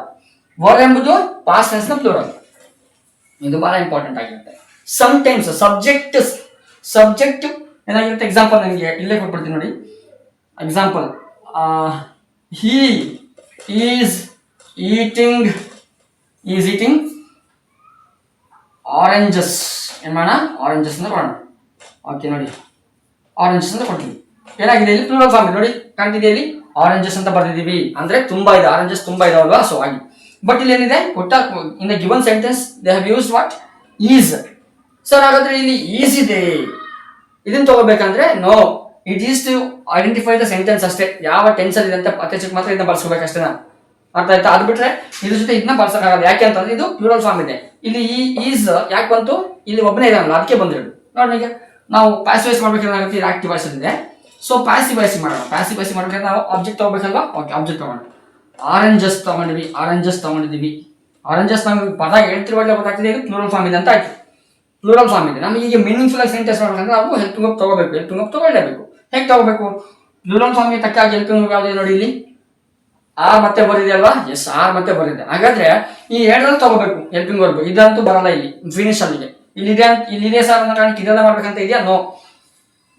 ವರ್ ಎಂಬುದು ಪಾಸ್ಟ್ ಟೆನ್ಸ್ ನ ಪ್ಲೂರಲ್. ಇದು ಬಹಳ ಇಂಪಾರ್ಟೆಂಟ್ ಆಗಿರುತ್ತೆ. ಸಮ್ ಟೈಮ್ಸ್ ಸಬ್ಜೆಕ್ಟ್ ಏನಾಗಿರುತ್ತೆ. ಎಕ್ಸಾಂಪಲ್ ನನಗೆ ಇಲ್ಲೇ ಕೊಟ್ಬಿಡ್ತೀನಿ ನೋಡಿ. Example, he is eating oranges. ಏನ್ ಮಾಡೋಣ, ಆರೆಂಜಸ್ ಅಂತ ಮಾಡೋಣ. ಓಕೆ ನೋಡಿ, ಆರೆಂಜಸ್ ಅಂತ ಕೊಡ್ತೀವಿ. ಏನಾಗಿದೆ ಇಲ್ಲಿ ಪ್ಲೂರಲ್ ಫಾರ್ಮ್ ನೋಡಿ, ಕಾಣ್ತಿದೆ ಇಲ್ಲಿ ಆರೆಂಜಸ್ ಅಂತ ಬರ್ದಿದೀವಿ. ಅಂದ್ರೆ ತುಂಬಾ ಇದೆ, ಆರೆಂಜಸ್ ತುಂಬಾ ಇದಾವಲ್ವಾ, ಸೊ ಆಗಿ. ಬಟ್ ಇಲ್ಲಿ ಏನಿದೆ, ಕೊಟ್ಟ in the given sentence they have used what, is. Sir ಹಾಗಾದ್ರೆ ಇಲ್ಲಿ ಈಸ್ ಇದೆ, ಇದನ್ನ ತಗೋಬೇಕಂದ್ರೆ no, it is to identify the sentence ಅಷ್ಟೇ. ಯಾವ ಟೆನ್ಸ್ ಅಲ್ಲಿ ಇದೆ ಅಂತ ಅತ್ಯಚಕ್ಕೆ ಮಾತ್ರ ಇದನ್ನ ಬಳಸ್ಕೋಬೇಕಷ್ಟೇ. ಅರ್ಥ ಆಯ್ತಾ? ಅದು ಬಿಟ್ರೆ ಇದ್ರ ಜೊತೆ ಇದನ್ನ ಬಳಸಕ್ಕಾಗಲ್ಲ. ಯಾಕೆ ಅಂತಂದ್ರೆ ಇದು ಪ್ಲೂರಲ್ ಫಾರ್ಮ್ ಇದೆ. ಇಲ್ಲಿ ಈ ಈಸ್ ಯಾಕೆ ಬಂತು, ಇಲ್ಲಿ ಒಬ್ಬನೇ ಇದಾನಲ್ಲ, ಅದಕ್ಕೆ ಬಂದಿರೋದು. ನೋಡಿ, ಈಗ ನಾವು ಪ್ಯಾಸಿವೈಸ್ ಮಾಡ್ಬೇಕಾಗುತ್ತೆ, ಇದು ಆಕ್ಟಿವ್ ವಾಯ್ಸ್ ಇದೆ. ಸೊ ಪ್ಯಾಸಿವೈಸ್ ಮಾಡೋಣ. ಪ್ಯಾಸಿವೈಸ್ ಮಾಡ್ಬೇಕಾದ್ರೆ ನಾವು ಆಬ್ಜೆಕ್ಟ್ ತಗೋಬೇಕಲ್ವಾ. ಓಕೆ, ಆಬ್ಜೆಕ್ಟ್ ತಗೊಂಡು ಆರೆಂಜಸ್ ತಗೊಂಡಿದೀವಿ. ಆರೆಂಜಸ್ ನಮ್ಗೆ ಪದ ಹೇಳ್ತಿರುವಾಗಲೇ ಗೊತ್ತಾಗ್ತಿದೆ ಇದು ಪ್ಲೂರಲ್ ಫಾರ್ಮ್ ಇದೆ ಅಂತ ಆಯ್ತು. ಪ್ಲೂರಲ್ ಫಾರ್ಮ್ ಇದೆ. ನಮಗೆ ಈಗ ಮೀನಿಂಗ್ಫುಲ್ ಆಗಿ ಸೆಂಟೆನ್ಸ್ ಮಾಡ್ಬೇಕಂದ್ರೆ ನಾವು ಹೆಲ್ಪಿಂಗ್ ವರ್ಬ್ ತಗೋಬೇಕು. ಹೆಲ್ಪಿಂಗ್ ವರ್ಬ್ ತಗೊಳ್ಳೇಬೇಕು. ಹೇಗೆ ತಗೋಬೇಕು? ಪ್ಲೂರಲ್ ಫಾರ್ಮ್ಗೆ ತಕ್ಕಾಗಿ ಹೆಲ್ಪಿಂಗ್ ವರ್ಬ್ ಯಾವ್ದು ನೋಡಿ, ಇಲ್ಲಿ ಆರ್ ಮತ್ತೆ ಬರಿದೆ ಅಲ್ವಾ. ಎಸ್, ಆರ್ ಮತ್ತೆ ಬರಿದೆ. ಹಾಗಾದ್ರೆ ಈ ಎರಡರಲ್ಲಿ ತಗೋಬೇಕು ಹೆಲ್ಪಿಂಗ್ ವರ್ಬ್. ಇದಂತೂ ಬರಲ್ಲ ಇಲ್ಲಿ ಫಿನಿಶ್ ಅಲ್ಲಿಗೆ. ಇಲ್ಲಿದೆ ಸರ್ ಅನ್ನೋ ಕಾರಣಕ್ಕೆ ಇದೆಲ್ಲ ಮಾಡ್ಬೇಕಂತ ಇದೆಯಾ? ನೋ.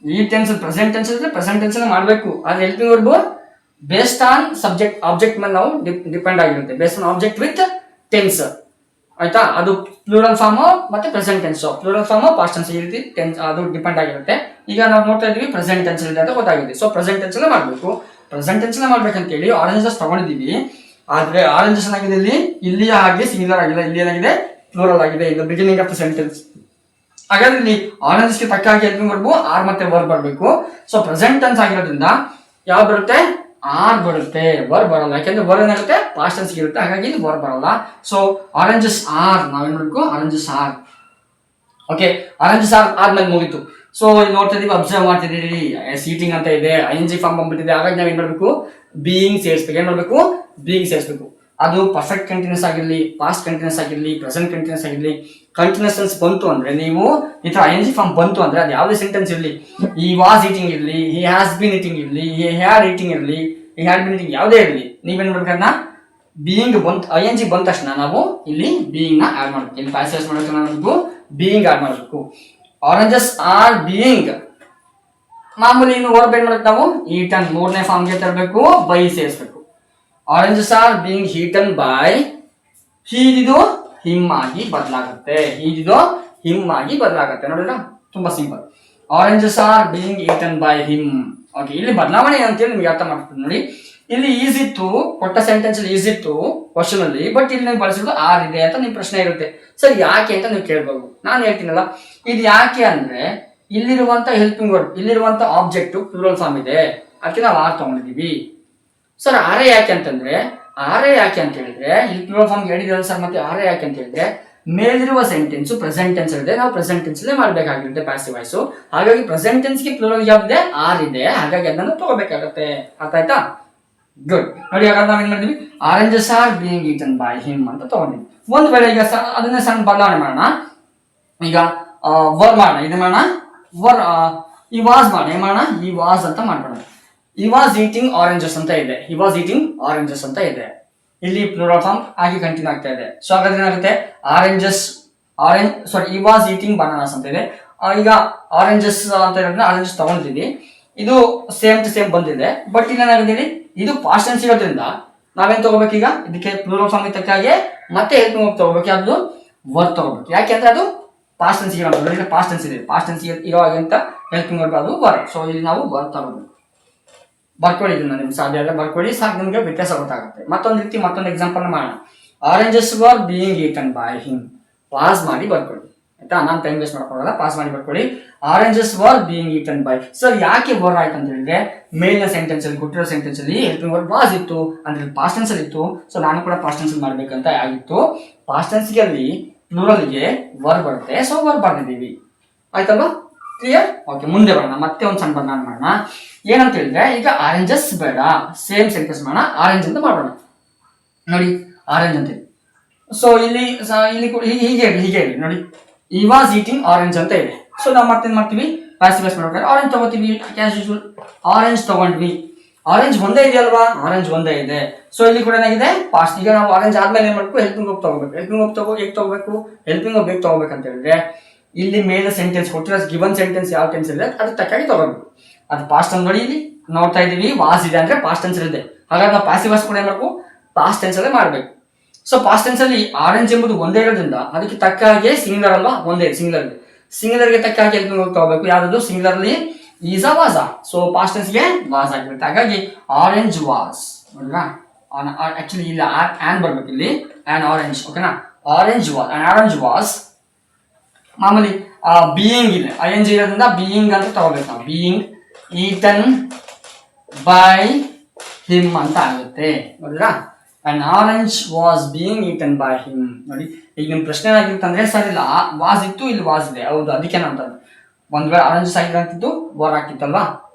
ಈ ಟೆನ್ಸ್ ಪ್ರೆಸೆಂಟ್ ಟೆನ್ಸ್ ಇದ್ರೆ ಪ್ರೆಸೆಂಟ್ ಟೆನ್ಸ್ ಮಾಡಬೇಕು. ಆದ್ರೆ helping verb based on subject object ಮೇಲೆ ನಾವು ಡಿಪೆಂಡ್ ಆಗಿರುತ್ತೆ. Based on object with tense, ಆಯ್ತಾ? ಅದು ಪ್ಲೂರಲ್ ಫಾರ್ಮ್ ಮತ್ತೆ present tense. Plural form past tense ಈ ರೀತಿ ಟೆನ್ಸ್ ಅದು ಡಿಪೆಂಡ್ ಆಗಿರುತ್ತೆ. ಈಗ ನಾವು ನೋಡ್ತಾ ಇದೀವಿ ಪ್ರೆಸೆಂಟ್ ಟೆನ್ಸ್ ಇದೆ ಅಂತ ಗೊತ್ತಾಗಿದೆ. ಸೊ ಪ್ರೆಸೆಂಟ್ ಟೆನ್ಸ್ ಮಾಡಬೇಕು. ಪ್ರೆಸೆಂಟ್ ಟೆನ್ಸ್ ಮಾಡ್ಬೇಕಂತ ಹೇಳಿ ಆರೆಂಜಸ್ ತಗೊಂಡಿದ್ದೀವಿ. ಆದ್ರೆ ಆರೆಂಜಸ್ ಏನಾಗಿದೆ, ಇಲ್ಲಿ ಹಾಗೆ ಸಿಂಗ್ಯುಲರ್ ಆಗಿದೆ, ಇಲ್ಲಿ ಏನಾಗಿದೆ ಪ್ಲೂರಲ್ ಆಗಿದೆ. ಇದು ಬಿಗಿನಿಂಗ್ ಆಫ್ ದ ಸೆಂಟೆನ್ಸ್. ಹಾಗಾದ್ರೆ ಇಲ್ಲಿ ಆರೆಂಜಸ್ಗೆ ತಕ್ಕ ಹಾಗೆ ಹೆಲ್ಪಿಂಗ್ ವರ್ಬ್ ಆರ್ ಮತ್ತೆ ವರ್ಬ್ ಬರಬೇಕು. ಸೊ ಪ್ರೆಸೆಂಟ್ ಟೆನ್ಸ್ ಆಗಿರೋದ್ರಿಂದ ಯಾವ್ದು ಬರುತ್ತೆ, ಆರ್ ಬರುತ್ತೆ, ವರ್ಬ್ ಬರಲ್ಲ. ಯಾಕೆಂದ್ರೆ ವರ್ಬ್ ಏನಾಗುತ್ತೆ ಪಾಸ್ಟ್ ಟೆನ್ಸ್ ಇರುತ್ತೆ, ಹಾಗಾಗಿ ಇದು ವರ್ಬ್ ಬರಲ್ಲ. ಸೊ ಆರೆಂಜಸ್ ಆರ್, ನಾವೇನ್ ಮಾಡಬೇಕು, oranges are. Okay, oranges are ಆದ್ಮೇಲೆ ಮುಗಿತು. ಸೊ ಇಲ್ಲಿ ನೋಡ್ತಾ ಇದೀವಿ, ಅಬ್ಸರ್ವ್ ಮಾಡ್ತಿದ್ದೀರಿ, ಸೀಟಿಂಗ್ ಅಂತ ಇದೆ, ಐಎನ್ಜಿ ಫಾರ್ಮ್ ಬಂದ್ಬಿಟ್ಟಿದೆ. ಹಾಗಾಗಿ ನಾವ್ ಏನ್ ಮಾಡ್ಬೇಕು, ಬೀಯಿಂಗ್ ಸೇರಿಸ್ಬೇಕು. ಏನ್ ಮಾಡ್ಬೇಕು, ಬೀಯಿಂಗ್ ಸೇರಿಸ್ಬೇಕು. ಅದು ಪರ್ಫೆಕ್ಟ್ ಕಂಟಿನ್ಯೂಸ್ ಆಗಿರ್ಲಿ, ಪಾಸ್ಟ್ ಕಂಟಿನ್ಯೂಸ್ ಆಗಿರ್ಲಿ, ಪ್ರೆಸೆಂಟ್ ಕಂಟಿನ್ಯೂಸ್ ಆಗಿರ್ಲಿ, ಕಂಟಿನ್ಯೂಸ್ ಟೆನ್ಸ್ ಬಂತು ಅಂದ್ರೆ, ನೀವು ಈ ತರ ಐಎನ್ಜಿ ಫಾರ್ಮ್ ಬಂತು ಅಂದ್ರೆ ಅದು ಯಾವುದೇ ಸೆಂಟೆನ್ಸ್ ಇರಲಿ, ಈ ವಾಸ್ ಈಟಿಂಗ್ ಇರಲಿ, ಹಿ ಹ್ಯಾಸ್ ಬೀನ್ ಈಟಿಂಗ್ ಇರಲಿ, ಹಿ ಹ್ಯಾಡ್ ಈಟಿಂಗ್ ಇರಲಿ, ಹಿ ಹ್ಯಾಡ್ ಬೀನ್ ಈಟಿಂಗ್ ಯಾವುದೇ ಇರಲಿ, ನೀವೇನ್ ಮಾಡ್ಬೇಕನ್ನ ಬೀಯಿಂಗ್ ಬಂತು, ಐಎನ್ಜಿ ಬಂದ ತಕ್ಷಣ ನಾವು ಇಲ್ಲಿ ಬೀಯಿಂಗ್ ನ ಆಡ್ ಮಾಡ್ಬೇಕು. ಇಲ್ಲಿ ಪ್ಯಾಸಿವೈಸ್ ಮಾಡಬೇಕು, ನಾವು ಬೀಯಿಂಗ್ ಆಡ್ ಮಾಡಬೇಕು. Oranges are being. ಮಾಮೂಲಿ ಇನ್ನು ವರ್ಬ್ ಏನ್ ಮಾಡ್ಬೇಕು, ನಾವು ಈಟನ್ ಮೂರನೇ ಫಾರ್ಮ್ಗೆ ತರಬೇಕು, ಬೈ ಸೇರಿಸಬೇಕು. Oranges are being eaten by, ಹೀದಿದು ಹಿಮ್ ಆಗಿ ಬದಲಾಗುತ್ತೆ. ಹೀದಿದು ಹಿಮ್ ಆಗಿ ಬದಲಾಗುತ್ತೆ. ನೋಡಿದ್ರ, ತುಂಬಾ simple. Oranges are being eaten by him. Okay, ಇಲ್ಲಿ ಬದಲಾವಣೆ ಅಂತೇಳಿ ನಿಮ್ಗೆ ಅರ್ಥ ಮಾಡ್ತೀನಿ ನೋಡಿ. ಇಲ್ಲಿ ಈಸ್ ಇತ್ತು, ಕೊಟ್ಟ ಸೆಂಟೆನ್ಸ್ ಅಲ್ಲಿ ಈಸ್ ಇತ್ತು ಕ್ವಶನ್ ಅಲ್ಲಿ, ಬಟ್ ಇಲ್ಲಿ ನೀವು ಬಳಸಿರೋದು ಆರ್ ಇದೆ ಅಂತ ನಿಮ್ ಪ್ರಶ್ನೆ ಇರುತ್ತೆ. ಸರ್ ಯಾಕೆ ಅಂತ ನೀವು ಕೇಳ್ಬೋದು. ನಾನು ಹೇಳ್ತೀನಲ್ಲ, ಇದು ಯಾಕೆ ಅಂದ್ರೆ ಇಲ್ಲಿರುವಂತ ಹೆಲ್ಪಿಂಗ್ ವರ್ಡ್, ಇಲ್ಲಿರುವಂತ ಆಬ್ಜೆಕ್ಟ್ ಪ್ಲೂರಲ್ ಫಾರ್ಮ್ ಇದೆ, ಅದಕ್ಕೆ ನಾವು ಆರ್ ತಗೊಂಡಿದೀವಿ. ಸರ್ ಆರೇ ಯಾಕೆ ಅಂತಂದ್ರೆ, ಆರೇ ಯಾಕೆ ಅಂತ ಹೇಳಿದ್ರೆ ಇಲ್ಲಿ ಪ್ಲೂರಲ್ ಫಾರ್ಮ್ ಹೇಳಿದ್ರಲ್ಲ ಸರ್, ಮತ್ತೆ ಆರೇ ಯಾಕೆ ಅಂತ ಹೇಳಿದ್ರೆ ಮೇಲಿರುವ ಸೆಂಟೆನ್ಸ್ ಪ್ರೆಸೆಂಟ್ ಟೆನ್ಸ್ ಇದೆ, ನಾವು ಪ್ರೆಸೆಂಟ್ ಟೆನ್ಸ್ ಅಲ್ಲೇ ಮಾಡ್ಬೇಕಾಗಿರುತ್ತೆ ಪ್ಯಾಸಿವ್ ವಾಯ್ಸ್. ಹಾಗಾಗಿ ಪ್ರೆಸೆಂಟ್ ಟೆನ್ಸ್ ಗೆ ಪ್ಲೂರಲ್ ಯಾವ್ದಿದೆ, ಆರ್ ಇದೆ, ಹಾಗಾಗಿ ಅದನ್ನು ತಗೋಬೇಕಾಗತ್ತೆ. ಅರ್ಥ ಆಯ್ತಾ? ಗುಡ್. ನೋಡಿ, ಹಾಗಾದ್ರೆ ನಾವೇನ್ ಮಾಡಿದ್ವಿ, oranges are being eaten by him ಅಂತ ತಗೊಂಡಿದ್ವಿ. ಒಂದ್ ವೇಳೆ ಈಗ ಅದನ್ನ ಸಣ್ಣ ಬದಲಾವಣೆ ಮಾಡೋಣ. ಈಗ ವರ್ ಮಾಡೋಣ, ಇದು ಮಾಡೋಣ, ವರ್ ಈ ವಾಸ್ ಮಾಡೋಣ. ಏನ್ ಮಾಡೋಣ, ಈ ವಾಸ್ ಅಂತ ಮಾಡ್ಬೋಣ. ಈ ವಾಸ್ ಈಟಿಂಗ್ ಆರೆಂಜಸ್ ಅಂತ ಇದೆ, ಈ ವಾಸ್ ಈಟಿಂಗ್ ಆರೆಂಜಸ್ ಅಂತ ಇದೆ. ಇಲ್ಲಿ ಪ್ಲೂರಲ್ ಫಾರ್ಮ್ ಆಗಿ ಕಂಟಿನ್ಯೂ ಆಗ್ತಾ ಇದೆ. ಸೊ ಹಾಗಾದ್ರೆ ಏನಾಗುತ್ತೆ, ಆರೆಂಜಸ್ ಈ ವಾಸ್ ಈಟಿಂಗ್ ಬನಾನಾಸ್ ಅಂತ ಇದೆ. ಈಗ ಆರೆಂಜಸ್ ಅಂತ ಇರೋದ್ರಿಂದ ಆರೆಂಜಸ್ ತಗೊಂಡಿದ್ದೀವಿ. ಇದು ಸೇಮ್ ಟು ಸೇಮ್ ಬಂದಿದೆ. ಬಟ್ ಇಲ್ಲಿ ಏನಾಗಿದೆ, ಇದು ಪಾಸ್ಟ್ ಟೆನ್ಸ್ ಇರೋದ್ರಿಂದ ನಾವೇನ್ ತಗೋಬೇಕು, ಈಗ ಇದಕ್ಕೆ ಪ್ಲೂರಲ್ ಫಾರ್ಮ್ ತಕ್ಕಾಗೆ ಮತ್ತೆ ಹೆಲ್ಪಿಂಗ್ ವರ್ಬ್ ತಗೋಬೇಕು. ಯಾವ್ದು, ವರ್ಬ್ ತಗೋಬೇಕು. ಯಾಕೆಂದ್ರೆ ಅದು ಪಾಸ್ಟ್ ಟೆನ್ಸ್ ಇರೋದು, ಪಾಸ್ಟ್ ಟೆನ್ಸ್ ಇದೆ, ಪಾಸ್ಟ್ ಟೆನ್ಸ್ ಇರೋ ಹಾಗೆ ಅಂತ ಹೆಲ್ಪಿಂಗ್ ವರ್ಬ್ ಅದು ವರ್ಬ್. ಸೊ ಇಲ್ಲಿ ನಾವು ವರ್ಬ್ ತಗೋಬೇಕು. ಬರ್ಕೊಳ್ಳಿ, ಇದನ್ನ ನಿಮ್ಗೆ ಸಾಧ್ಯ ಆದರೆ ಬರ್ಕೊಳ್ಳಿ, ಸಾಕು ನಿಮ್ಗೆ ವ್ಯತ್ಯಾಸ ಗೊತ್ತಾಗುತ್ತೆ. ಮತ್ತೊಂದು ಎಕ್ಸಾಂಪಲ್ ಮಾಡೋಣ. Oranges var being eaten by him. Pass ಮಾಡಿ ಬರ್ಕೊಳ್ಳಿ ಆಯ್ತಾ, ನಾನು ಟೈಮ್ ವೇಸ್ಟ್ ಮಾಡ್ಕೊಳ್ಳಲ್ಲ, ಪಾಸ್ ಮಾಡಿ ಬರ್ಕೊಳ್ಳಿ. Oranges var being eaten by. Sir ಯಾಕೆ ವರ್ ಆಯ್ತು ಅಂತ ಹೇಳಿದ್ರೆ, ಮೇಲಿನ ಸೆಂಟೆನ್ಸ್ ಅಲ್ಲಿ ಕೊಟ್ಟಿರೋ ಸೆಂಟೆನ್ಸ್ ಅಲ್ಲಿ ಹೆಲ್ಪಿಂಗ್ ವರ್ಬ್ ವಾಸ್ ಇತ್ತು, ಅಂದ್ರೆ ಪಾಸ್ಟ್ ಟೆನ್ಸ್ ಅಲ್ಲಿ ಇತ್ತು. ಸೊ ನಾನು ಕೂಡ ಪಾಸ್ಟ್ ಟೆನ್ಸ್ ಮಾಡ್ಬೇಕಂತ ಆಗಿತ್ತು. ಪಾಸ್ಟ್ ಟೆನ್ಸ್ ಗೆ ಅಲ್ಲಿ ಪ್ಲೂರಲ್ ಗೆ ವರ್ ಬರುತ್ತೆ, ಸೊ ವರ್ ಬರ್ದಿದ್ದೀವಿ ಆಯ್ತಲ್ವಾ, ಕ್ಲಿಯರ್? ಓಕೆ, ಮುಂದೆ ಬರೋಣ. ಮತ್ತೆ ಒಂದು ಸಣ್ಣ ಬದಲಾವಣೆ ಮಾಡೋಣ. ಏನಂತ ಹೇಳಿದ್ರೆ, ಈಗ ಆರೆಂಜಸ್ ಬೇಡ, ಸೇಮ್ ಸೆಂಟೆನ್ಸ್ ಮಾಡೋಣ, ಆರೆಂಜ್ ಅಂತ ಮಾಡೋಣ. ನೋಡಿ ಆರೆಂಜ್ ಅಂತ ಇದೆ. ಸೊ ಇಲ್ಲಿ ಹೀಗೆ ಹೇಳಿ ನೋಡಿ, ಈ ವಾಸ್ ಈಟಿಂಗ್ ಆರೆಂಜ್ ಅಂತ ಇದೆ. ಸೊ ನಾವು ಮತ್ತೇನ್ ಮಾಡ್ತೀವಿ, ಪ್ಯಾಸಿವ್ ವಾಯ್ಸ್ ಮಾಡ್ಬೇಕಾದ್ರೆ ಆರೆಂಜ್ ತಗೋತೀವಿ, ಆಸ್ ಯೂಶುವಲ್ ಆರೆಂಜ್ ತಗೊಂಡ್ವಿ. ಆರೆಂಜ್ ಒಂದೇ ಇದೆ ಅಲ್ವಾ, ಆರೆಂಜ್ ಒಂದೇ ಇದೆ. ಸೊ ಇಲ್ಲಿ ಕೂಡ ಏನಾಗಿದೆ, ಪಾಸ್ಟ್. ಈಗ ನಾವು ಆರೆಂಜ್ ಆದ್ಮೇಲೆ ಏನ್ ಮಾಡ್ಬೇಕು, ಹೆಲ್ಪಿಂಗ್ ವರ್ಬ್ ತಗೋಬೇಕು. ಹೆಲ್ಪಿಂಗ್ ವರ್ಬ್ ಹೇಗೆ ತಗೋಬೇಕು, ಹೆಲ್ಪಿಂಗ್ ವರ್ಬ್ ಹೇಗೆ ತಗೋಬೇಕಂತ ಹೇಳಿದ್ರೆ, ಇಲ್ಲಿ ಮೇಲೆ ಸೆಂಟೆನ್ಸ್ ಕೊಟ್ಟಿರೋ ಗಿವನ್ ಸೆಂಟೆನ್ಸ್ ಯಾವ ಟೆನ್ಸ್ ಇದೆ ಅದಕ್ಕೆ ತಕ್ಕಾಗಿ ತಗೋಬೇಕು. ಅದು ಪಾಸ್ಟ್ ಅಂತ ನೋಡಿ, ಇಲ್ಲಿ ನೋಡ್ತಾ ಇದೀವಿ ವಾಸ್ ಇದೆ ಅಂದ್ರೆ ಪಾಸ್ಟ್ ಟೆನ್ಸ್ ಇದೆ. ಹಾಗಾಗಿ ನಾವು ಪ್ಯಾಸಿವ್ ವಾಯ್ಸ್ ಕೂಡ ಏನ್ ಮಾಡಬೇಕು, ಪಾಸ್ಟ್ ಟೆನ್ಸ್ ಅಲ್ಲೇ ಮಾಡಬೇಕು. ಸೊ ಪಾಸ್ಟ್ ಟೆನ್ಸ್ ಅಲ್ಲಿ ಆರೆಂಜ್ ಎಂಬುದು ಒಂದೇ ಇರೋದ್ರಿಂದ ಅದಕ್ಕೆ ತಕ್ಕ ಹಾಗೆ ಸಿಂಗ್ಯುಲರ್ ಅಲ್ವಾ, ಒಂದೇ ಸಿಂಗ್ಯುಲರ್ಗೆ ತಕ್ಕ ಹಾಗೆ ಹೆಲ್ಪಿಂಗ್ ವರ್ಬ್ ತಗೋಬೇಕು. ಯಾವ್ದು ಸಿಂಗ್ಯುಲರ್ ಅಲ್ಲಿ ಈಸ್ ಆ ವಾಸ್ ಆ. ಸೊ ಪಾಸ್ಟ್ ಟೆನ್ಸ್ ಗೆ ವಾಸ್ ಆಗಿರುತ್ತೆ. ಹಾಗಾಗಿ ಆರೆಂಜ್ ವಾಸ್ ನೋಡ್ರಾ, ಆಕ್ಚುಲಿ ಇಲ್ಲಿ ಆನ್ ಬರ್ಬೇಕು, ಇಲ್ಲಿ ಆನ್ ಆರೆಂಜ್. ಓಕೆನಾ, ಆರೆಂಜ್ ವಾಸ್, ಆರೆಂಜ್ ವಾಸ್. ಮಾಮೂಲಿ ಬೀಯಿಂಗ್ ಇದೆ, ING ಇರೋದ್ರಿಂದ ಬೀಯಿಂಗ್ ಅಂತ ತಗೋಬೇಕು ನಾವು. ಬೀಯಿಂಗ್ ಈಟನ್ ಬೈ ಹಿಮ್ ಅಂತ ಆಗುತ್ತೆ ನೋಡಿದ್ರಾ. And orange was being eaten by him. ನೋಡಿ ಈಗ ನಿಮ್ ಪ್ರಶ್ನೆ ಏನಾಗಿರುತ್ತೆ ಅಂದ್ರೆ, ಸರ್ ಇಲ್ಲ ವಾಸ್ ಇತ್ತು, ಇಲ್ಲಿ ವಾಸ್ ಇದೆ, ಹೌದು, ಅದಕ್ಕೆ ಅಂತ ಒಂದ್ ವೇಳೆ ಆರೆಂಜಸ್ ಆಗಿರಂತಿದ್ದು ವಾರ್ ಆಗ್ತಿತ್ತಲ್ವಾ,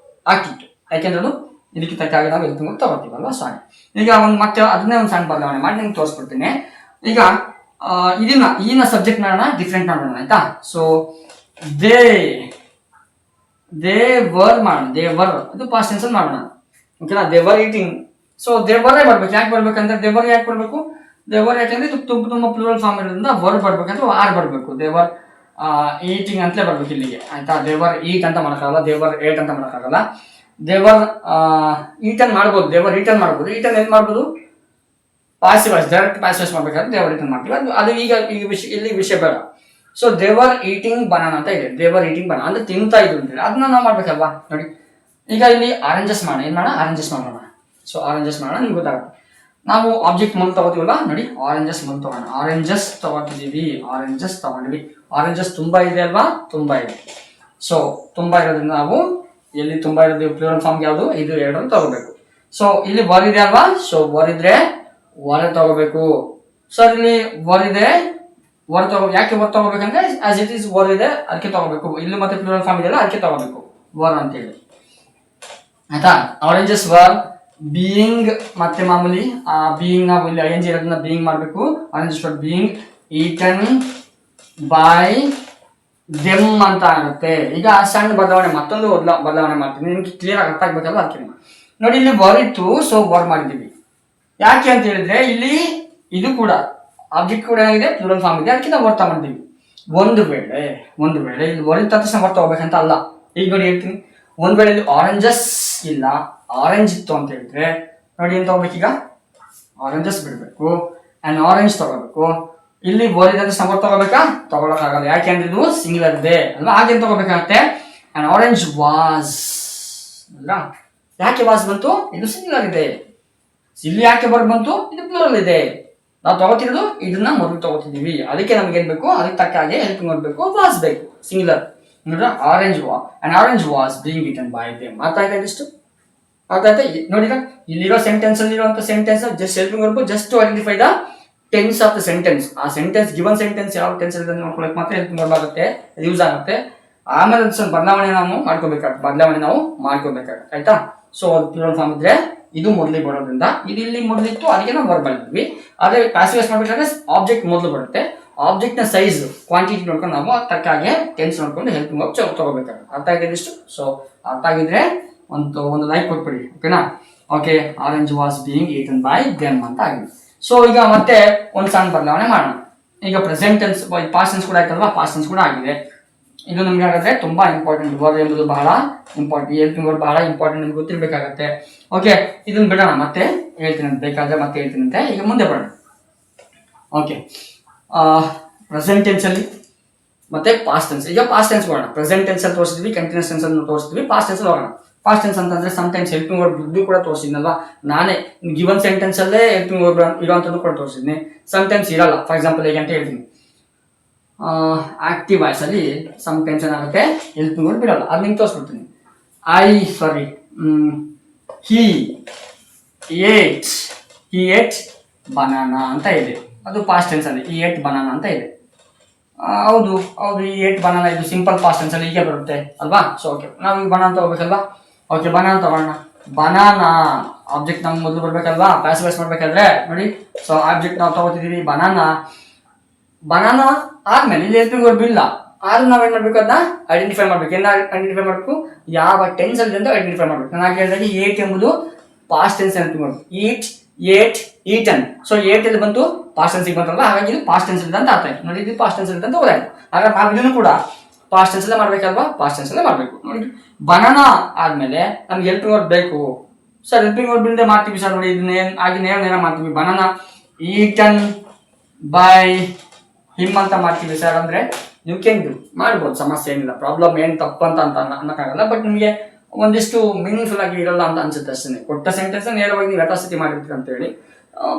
ಆಗ್ತಿತ್ತು. ಯಾಕೆಂದ್ರೆ ಅದು ಇದಕ್ಕೆ ತಕ್ಕಾಗಿ ನಾವು ಎಲ್ಪಿಂಗ್ ವರ್ಬ್ ತಗೋತೀವಲ್ವಾ. ಸಾರಿ, ಈಗ ಮತ್ತೆ ಅದನ್ನೇ ಒಂದು ಸಣ್ಣ ಬದಲಾವಣೆ ಮಾಡಿ ನಿಮ್ಗೆ ತೋರಿಸ್ಕೊಡ್ತೀನಿ. ಈಗ ಈನ ಸಬ್ಜೆಕ್ಟ್ ಮಾಡೋಣ, ಡಿಫ್ರೆಂಟ್ ಮಾಡೋಣ ಆಯ್ತಾ. ಸೊ ದೇ ವರ್ ಮಾಡೋಣ, ದೇ ವರ್ ಅದು ಪಾಸ್ಟ್ ಟೆನ್ಸ್ ಅಲ್ಲಿ ಮಾಡೋಣ. ಓಕೆನಾ, they were eating. So they were ಬರ್ಬೇಕು. ಯಾಕೆ ಬರ್ಬೇಕಂದ್ರೆ, ದೇ ವರ್ ಯಾಕೆ ಬರ್ಬೇಕು, ದೇ ವರ್ ಯಾಕಂದ್ರೆ ಇದು ತುಂಬಾ ಪ್ಲೂರಲ್ ಫಾರ್ಮ್ ಇರೋದ್ರಿಂದ ವರ್ ಬರ್ಬೇಕಂದ್ರೆ ಆರ್ ಬರ್ಬೇಕು. ದೇ ವರ್ ಈಟಿಂಗ್ ಅಂತಲೇ ಬರ್ಬೇಕು ಇಲ್ಲಿಗೆ ಆಯ್ತಾ. ದೇ ವರ್ ಈಟ್ ಅಂತ ಮಾಡೋಕ್ಕಾಗಲ್ಲ, ದೇ ವರ್ ಏಟ್ ಅಂತ ಮಾಡೋಕ್ಕಾಗಲ್ಲ. ದೇ ವರ್ ಈಟನ್ ಮಾಡ್ಬೋದು, ದೇ ವರ್ ಈಟನ್ ಮಾಡ್ಬೋದು. ಈಟನ್ ಏನ್ ಮಾಡ್ಬೋದು, passive voice, direct passive voice ಮಾಡ್ಬೇಕಾದ್ರೆ ದೇವರ್ ಈಟಿಂಗ್ ಮಾಡ್ತೀವಿ. ಅದು ಈಗ ಇಲ್ಲಿ ವಿಷಯ ಬೇಡ. ಸೊ ದೇವರ್ ಈಟಿಂಗ್ ಬನಾನ ಅಂತ ಇದೆ, ದೇವರ್ ಈಟಿಂಗ್ ಬನಾನ ಅಂದ್ರೆ ತಿಂತಾ ಇದ್ರು ಅಂತೇಳಿ, ಅದನ್ನ ನಾವು ಮಾಡ್ಬೇಕಲ್ವಾ. ನೋಡಿ ಈಗ ಇಲ್ಲಿ ಆರೆಂಜಸ್ ಮಾಡೋಣ, ಏನ್ ಮಾಡೋಣ, ಆರೆಂಜಸ್ ಮಾಡೋಣ. ಸೊ ಆರೆಂಜಸ್ ಮಾಡೋಣ, ನಿಮ್ಗೆ ಗೊತ್ತಾಗುತ್ತೆ. ನಾವು ಆಬ್ಜೆಕ್ಟ್ ಮುಂದೆ ತಗೋತೀವಲ್ಲ, ನೋಡಿ ಆರೆಂಜಸ್ ಮುಂದೆ ತಗೋಣ. ಆರೆಂಜಸ್ ತಗೋತಿದೀವಿ, ಆರೆಂಜಸ್ ತಗೊಂಡ್ವಿ. ಆರೆಂಜಸ್ ತುಂಬಾ ಇದೆ ಅಲ್ವಾ, ತುಂಬಾ ಇದೆ. ಸೊ ತುಂಬಾ ಇರೋದ್ರಿಂದ ನಾವು ಎಲ್ಲಿ ತುಂಬಾ ಇರೋದು ಪ್ಲೂರಲ್ ಫಾರ್ಮ್ ಯಾವುದು, ಇದು ಎರಡನ್ನು ತಗೋಬೇಕು. ಸೊ ಇಲ್ಲಿ ವರ್ ಇದೆ ಅಲ್ವಾ, ಸೊ ವರ್ ಇದ್ರೆ ವರ ತಗೋಬೇಕು. ಸರ್ ಇಲ್ಲಿ ವರ್ ಇದೆ, ವರ್ ತಗೋ, ಯಾಕೆ ವರ್ ತಗೋಬೇಕಂದ್ರೆ ಆಸ್ ಇಟ್ ಈಸ್ ವರ್ ಇದೆ ಅದಕ್ಕೆ ತಗೋಬೇಕು. ಇಲ್ಲಿ ಮತ್ತೆ ಪ್ಲೂರಲ್ ಫಾರ್ಮ್ ಇದೆಯಲ್ಲ ಅದಕ್ಕೆ ತಗೋಬೇಕು ವರ್ ಅಂತ ಹೇಳಿ ಆಯ್ತಾ. ಆರೆಂಜಸ್ ವರ್ ಬೀಯಿಂಗ್, ಮತ್ತೆ ಮಾಮೂಲಿ ಬೀಯಿಂಗ್ ನಾವು ಇಲ್ಲಿ ING ಇರೋದನ್ನ ಬೀಯಿಂಗ್ ಮಾಡಬೇಕು. Oranges var being eaten by them ಅಂತ ಆಗುತ್ತೆ. ಈಗ ಸಣ್ಣ ಬದಲಾವಣೆ, ಮತ್ತೊಂದು ಬದಲಾವಣೆ ಮಾಡ್ತೀನಿ, ನಿಮ್ಗೆ ಕ್ಲಿಯರ್ ಆಗಿ ಅರ್ಥ ಆಗ್ಬೇಕಲ್ಲ ಅದಕ್ಕೆ. ನೋಡಿ ಇಲ್ಲಿ ವರ್ ಇತ್ತು, ಸೊ ವರ್ ಮಾಡಿದ್ದೀವಿ. ಯಾಕೆ ಅಂತ ಹೇಳಿದ್ರೆ ಇಲ್ಲಿ ಇದು ಕೂಡ ಆಬ್ಜೆಕ್ಟ್ ಕೂಡ ಏನಾಗಿದೆ, ಪ್ಲೂರಲ್ ಫಾರ್ಮ್ ಇದೆ, ಅದಕ್ಕೆ ನಾವು ವರ್ತ ಮಾಡ್ತೀವಿ. ಒಂದು ವೇಳೆ ಇಲ್ಲಿ ವರಿತ ತಕ್ಷಣ ವರ್ತ ಹೋಗ್ಬೇಕಂತ ಅಲ್ಲ. ಈಗ ನೋಡಿ ಹೇಳ್ತೀನಿ, ಒಂದ್ ವೇಳೆ ಇಲ್ಲಿ ಆರೆಂಜಸ್ ಇಲ್ಲ, ಆರೆಂಜ್ ಇತ್ತು ಅಂತ ಹೇಳಿದ್ರೆ ನೋಡಿ ಏನ್ ತಗೋಬೇಕೀಗ, ಆರೆಂಜಸ್ ಬಿಡ್ಬೇಕು ಅಂಡ್ ಆರೆಂಜ್ ತಗೋಬೇಕು. ಇಲ್ಲಿ ವರಿದ ತಕ್ಷಣ ವರ್ತ ತಗೋಬೇಕಾ, ತಗೊಳಕ್ಕಾಗಲ್ಲ. ಯಾಕೆ ಅಂದ್ರೆ ಇದು ಸಿಂಗ್ಯುಲರ್ ಇದೆ ಅಲ್ವಾ, ಹಾಗೇನ್ ತಗೋಬೇಕಾಗತ್ತೆ. ಅಂಡ್ ಆರೆಂಜ್ ವಾಸ್ ಅಲ್ವಾ, ಯಾಕೆ ವಾಸ್ ಬಂತು, ಇದು ಸಿಂಗ್ಯುಲರ್ ಇದೆ. ಇಲ್ಲಿ ಯಾಕೆ ವರ್ಬ್ ಬಂತು, ಇದು ಪ್ಲೂರಲ್ ಇದೆ. ನಾವು ತಗೋತಿರೋದು ಇದನ್ನ ಮೊದಲು ತಗೋತಿದೀವಿ, ಅದಕ್ಕೆ ನಮ್ಗೆ ಏನ್ ಬೇಕು, ಅದಕ್ಕೆ ತಕ್ಕ ಹಾಗೆ ಹೆಲ್ಪಿಂಗ್ ವರ್ಬ್ ಬೇಕು, ವಾಸ್ ಬೇಕು, ಸಿಂಗ್ಯುಲರ್. ನೋಡ್ರ, orange was being eaten by them. ಅರ್ಥ ಆಯ್ತಾ ಇದಿಷ್ಟು, ಅರ್ಥ ಆಯ್ತಾ. ನೋಡಿರ ಇಲ್ಲಿರೋ ಸೆಂಟೆನ್ಸ್ ಅಲ್ಲಿ ಇರುವಂತ sentence just helping verb, just to identify the tense of the sentence. ಆ ಸೆಂಟೆನ್ಸ್ ಗಿವನ್ ಸೆಂಟೆನ್ಸ್ ಯಾವ ಟೆನ್ಸ್ ಇದೆ ನೋಡ್ಕೊಳಕ್ ಮಾತ್ರ ಹೆಲ್ಪಿಂಗ್ ವರ್ಬ್ ಆಗುತ್ತೆ, ಯೂಸ್ ಆಗುತ್ತೆ. ಆಮೇಲೆ ಸ್ವಲ್ಪ ಬದಲಾವಣೆ ನಾವು ಮಾಡ್ಕೋಬೇಕಾಗುತ್ತೆ ಆಯ್ತಾ. ಸೊ ಪ್ಲೂರಲ್ ಫಾರ್ಮ್ ಇದ್ರೆ ಇದು ಮೊದಲಿಗೆ ಬರೋದ್ರಿಂದ, ಇದು ಇಲ್ಲಿ ಮೊದಲಿತ್ತು ಅದಕ್ಕೆ ನಾವು ವರ್ಬ್ ಮಾಡಿದ್ವಿ. ಆದ್ರೆ ಪ್ಯಾಸಿವ್ ವಾಯ್ಸ್ ಮಾಡ್ಬೇಕಾದ್ರೆ ಆಬ್ಜೆಕ್ಟ್ ಮೊದಲು ಬರುತ್ತೆ. ಆಬ್ಜೆಕ್ಟ್ ನ ಸೈಜ್ ಕ್ವಾಂಟಿಟಿ ನೋಡ್ಕೊಂಡು ನಾವು ತಕ್ಕ ಹಾಗೆ ಟೆನ್ಸ್ ನೋಡ್ಕೊಂಡು ಹೆಲ್ಪಿಂಗ್ ವರ್ಬ್ ತಗೋಬೇಕಾಗುತ್ತೆ. ಅರ್ಥ ಆಗಿದೆ ಇಷ್ಟು. ಸೊ ಅರ್ಥ ಆಗಿದ್ರೆ ಒಂದು ಲೈಕ್ ಕೊಟ್ಬಿಡಿ, ಓಕೆನಾ. Okay, orange was being eaten by them ಅಂತ ಆಗಿದೆ. ಸೊ ಈಗ ಮತ್ತೆ ಒಂದು ಸಣ್ಣ ಬದಲಾವಣೆ ಮಾಡೋಣ. ಈಗ ಪ್ರೆಸೆಂಟ್ ಟೆನ್ಸ್, ಪಾಸ್ಟ್ ಟೆನ್ಸ್ ಕೂಡ ಆಯ್ತಲ್ವಾ, ಪಾಸ್ಟ್ ಟೆನ್ಸ್ ಕೂಡ ಆಗಿದೆ. ಇದು ನಮ್ಗೆ ಹಾಗಾದ್ರೆ ತುಂಬಾ ಇಂಪಾರ್ಟೆಂಟ್. ವರ್ಬ್ ಎಂಬುದು ಬಹಳ ಇಂಪಾರ್ಟೆಂಟ್, ಹೆಲ್ಪಿಂಗ್ ವರ್ಬ್ ಬಹಳ ಇಂಪಾರ್ಟೆಂಟ್, ನಿಮ್ಗೆ ಗೊತ್ತಿರ್ಬೇಕಾಗತ್ತೆ. ಓಕೆ, ಇದನ್ನ ಬಿಡೋಣ, ಮತ್ತೆ ಹೇಳ್ತೀನಿ ಬೇಕಾದ್ರೆ ಮತ್ತೆ ಹೇಳ್ತೀನಂತೆ. ಈಗ ಮುಂದೆ ಬರೋಣ. ಓಕೆ, ಪ್ರೆಸೆಂಟ್ ಟೆನ್ಸ್ ಅಲ್ಲಿ ಮತ್ತೆ ಪಾಸ್ಟ್ ಟೆನ್ಸ್. ಈಗ ಪಾಸ್ಟ್ ಟೆನ್ಸ್ ಹೋಗೋಣ. ಪ್ರೆಸೆಂಟ್ ಟೆನ್ಸ್ ಅಲ್ಲಿ ತೋರಿಸಿದ್ವಿ, ಕಂಟಿನ್ಯೂಸ್ ಟೆನ್ಸ್ ಅಲ್ಲಿ ತೋರಿಸಿದ್ವಿ, ಪಾಸ್ಟ್ ಟೆನ್ಸ್ ಹೋಗೋಣ. ಪಾಸ್ಟ್ ಟೆನ್ಸ್ ಅಂತಂದ್ರೆ ಸಮ್ಟೈಮ್ಸ್ ಹೆಲ್ಪಿಂಗ್ ವರ್ಬ್ ಇದು ಕೂಡ ತೋರಿಸಿದ್ನಲ್ವಾ ನಾನೇ ಗಿವನ್ ಸೆಂಟೆನ್ಸ್ ಅಲ್ಲೇ ಹೆಲ್ಪಿಂಗ್ ವರ್ಬ್ ಇರೋಂಥದ್ದು ಕೂಡ ತೋರಿಸಿದ್ನಿ. ಸಮ್ಟೈಮ್ಸ್ ಇರಲ್ಲ. ಫಾರ್ ಎಕ್ಸಾಂಪಲ್ ಹೇಗೆ ಅಂತ ಹೇಳ್ತೀನಿ, ಆಕ್ಟಿವ್ ವಾಯ್ಸ್ ಅಲ್ಲಿ ಸಮ್ಟೈಮ್ಸ್ ಏನಾಗುತ್ತೆ ಹೆಲ್ಪಿಂಗ್ ವರ್ಬ್ ಇರಲ್ಲ. ಅದು ನಿಮ್ಗೆ ತೋರಿಸ್ಬಿಡ್ತೀನಿ. ಹಿ ಏಟ್ ಬನಾನಾ ಅಂತ ಇದೆ, ಅದು ಪಾಸ್ಟ್ ಟೆನ್ಸ್ ಅಲ್ಲಿ. ಈ ಏಟ್ ಬನಾನಾ ಅಂತ ಇದೆ. ಹೌದು ಈ ಏಟ್ ಬನಾನಾ ಇದು ಸಿಂಪಲ್ ಪಾಸ್ಟ್ ಟೆನ್ಸ್ ಅಲ್ಲಿ ಹೀಗೆ ಬರುತ್ತೆ ಅಲ್ವಾ. ಸೊ ಓಕೆ, ನಾವು ಈಗ ಬನಾನಾ ತಗೋಬೇಕಲ್ವಾ. ಓಕೆ, ಬನಾನಾ ತಗೋಣ. ಬನಾನಾ ಆಬ್ಜೆಕ್ಟ್ ನಮ್ಗೆ ಮೊದಲು ಬರ್ಬೇಕಲ್ವಾ, ಪ್ಯಾಸಿವ್ ವಾಯ್ಸ್ ಮಾಡ್ಬೇಕಾದ್ರೆ ನೋಡಿ. ಸೊ ಆಬ್ಜೆಕ್ಟ್ ನಾವು ತಗೋತಿದೀವಿ ಬನಾನಾ ಆದ್ಮೇಲೆ ಇಲ್ಲಿ ಹೆಲ್ಪಿಂಗ್ ವರ್ಬ್ ಇಲ್ಲ. ಆದ್ರೆ ನಾವೇನ್ ಮಾಡ್ಬೇಕು, ಅದನ್ನ ಐಡೆಂಟಿಫೈ ಮಾಡ್ಬೇಕು. ಏನ ಐಡೆಂಟಿಫೈ ಮಾಡ್ಬೇಕು, ಯಾವ ಟೆನ್ಸ್ ಅಲ್ಲಿ ಅಂತ ಐಡೆಂಟಿಫೈ ಮಾಡ್ಬೇಕು. ನಾನು ಹೇಳಿದಾಗ ಏಟ್ ಎಂಬುದು past tense helping verb. Ate eaten. So eight ಎಲ್ಲಿ ಬಂತು, ಪಾಸ್ಟ್ ಟೆನ್ಸ್ ಬಂತಲ್ವಾ, ಹಾಗಾಗಿ ಇದು ಪಾಸ್ಟ್ ಟೆನ್ಸ್ ಅಂತ ಅರ್ಥ ಆಯ್ತು ನೋಡಿ. ಇದು ಪಾಸ್ಟ್ ಟೆನ್ಸ್ ಅಂತ ಓದಾಯ್ತು. ಹಾಗಾಗಿ ನಾವು ಇದನ್ನು ಕೂಡ ಪಾಸ್ಟ್ ಟೆನ್ಸ್ ಅಲ್ಲೇ ಮಾಡ್ಬೇಕಲ್ವಾ, ಪಾಸ್ಟ್ ಟೆನ್ಸ್ ಅಲ್ಲೇ ಮಾಡ್ಬೇಕು ನೋಡಿ. ಬನಾನಾ ಆದ್ಮೇಲೆ ನಮ್ಗೆ ಹೆಲ್ಪಿಂಗ್ ವರ್ಬ್ ಬೇಕು ಸರ್. ಹೆಲ್ಪಿಂಗ್ ವರ್ಬ್ ಇಲ್ಲದೆ ಮಾಡ್ತೀವಿ ಸರ್ ನೋಡಿ. ಇದನ್ನ ಮಾಡ್ತೀವಿ, ಬನಾನಾ ಈಟನ್ ಬೈ ಹಿಮ್ ಅಂತ ಮಾಡ್ತೀವಿ ಸರ್ ಅಂದ್ರೆ ನೀವು ಕೆಂಡು ಮಾಡ್ಬೋದು, ಸಮಸ್ಯೆ ಏನಿಲ್ಲ. ಪ್ರಾಬ್ಲಮ್ ಏನು ತಪ್ಪು ಅಂತ ಅನ್ನಕ್ಕಾಗಲ್ಲ. ಬಟ್ ನಿಮಗೆ ಒಂದಿಷ್ಟು ಮೀನಿಂಗ್ಫುಲ್ ಆಗಿ ಇರಲ್ಲ ಅಂತ ಅನ್ಸುತ್ತೆ ಅಷ್ಟೇ. ಕೊಟ್ಟ ಸೆಂಟೆನ್ಸ್ ನೇರವಾಗಿ ನೀವು ಯಥಾಸ್ಥಿತಿ ಮಾಡಿರ್ತೀರಿ ಅಂತ ಹೇಳಿ.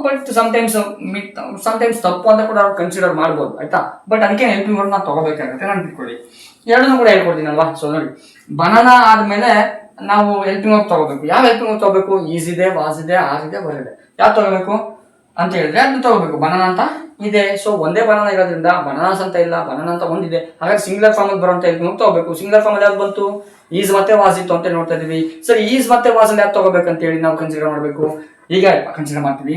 ಬಟ್ ಸಮಟೈಮ್ಸ್ ತಪ್ಪು ಅಂತ ಕೂಡ ಅವ್ರು ಕನ್ಸಿಡರ್ ಮಾಡ್ಬೋದು ಆಯ್ತಾ. ಬಟ್ ಅದಕ್ಕೆ ಹೆಲ್ಪಿಂಗ್ ವರ್ಡ್ ನಾವು ತಗೋಬೇಕಾಗುತ್ತೆ, ನಾನು ಬಿಟ್ಕೊಳ್ಳಿ. ಎರಡನ್ನೂ ಕೂಡ ಹೇಳ್ಕೊಡ್ತೀನಲ್ವಾ. ಸೊ ನೋಡಿ, ಬನಾನಾ ಆದ್ಮೇಲೆ ನಾವು ಹೆಲ್ಪಿಂಗ್ ವರ್ಡ್ ತಗೋಬೇಕು. ಯಾವ ಹೆಲ್ಪಿಂಗ್ ವರ್ಡ್ ತಗೋಬೇಕು, ಈಸ್ ಇದೆ, ವಾಸ್ ಇದೆ, ಆರ್ ಇದೆ, ವರ್ ಇದೆ. ಯಾವ್ದು ತಗೋಬೇಕು ಅಂತ ಹೇಳಿದ್ರೆ ಅದನ್ನ ತಗೋಬೇಕು. ಬನಾನಾ ಅಂತ ಇದೆ. ಸೊ ಒಂದೇ ಬನಾನಾ ಇರೋದ್ರಿಂದ ಬನಾನಾಸ್ ಅಂತ ಇಲ್ಲ, ಬನಾನಾ ಅಂತ ಒಂದಿದೆ. ಹಾಗಾಗಿ ಸಿಂಗ್ಯುಲರ್ ಫಾರ್ಮ್ ಅಲ್ಲಿ ಬರುವಂತ ಹೆಲ್ಪಿಂಗ್ ವರ್ಡ್ ತಗೋಬೇಕು. ಸಿಂಗ್ಯುಲರ್ ಫಾರ್ಮ್ ಅಲ್ಲಿ ಯಾವ್ದು ಬಂತು, ಈಸ್ ಮತ್ತೆ ವಾಸ್ ಇತ್ತು ಅಂತ ನೋಡ್ತಾ ಇದೀವಿ. ಸರಿ, ಈಸ್ ಮತ್ತೆ ವಾಸ್ ಅಲ್ಲಿ ಯಾವ್ದು ತಗೋಬೇಕಂತ ಹೇಳಿ ನಾವು ಕನ್ಸಿಡರ್ ಮಾಡಬೇಕು. ಈಗ ಕನ್ಸಿಡರ್ ಮಾಡ್ತೀವಿ.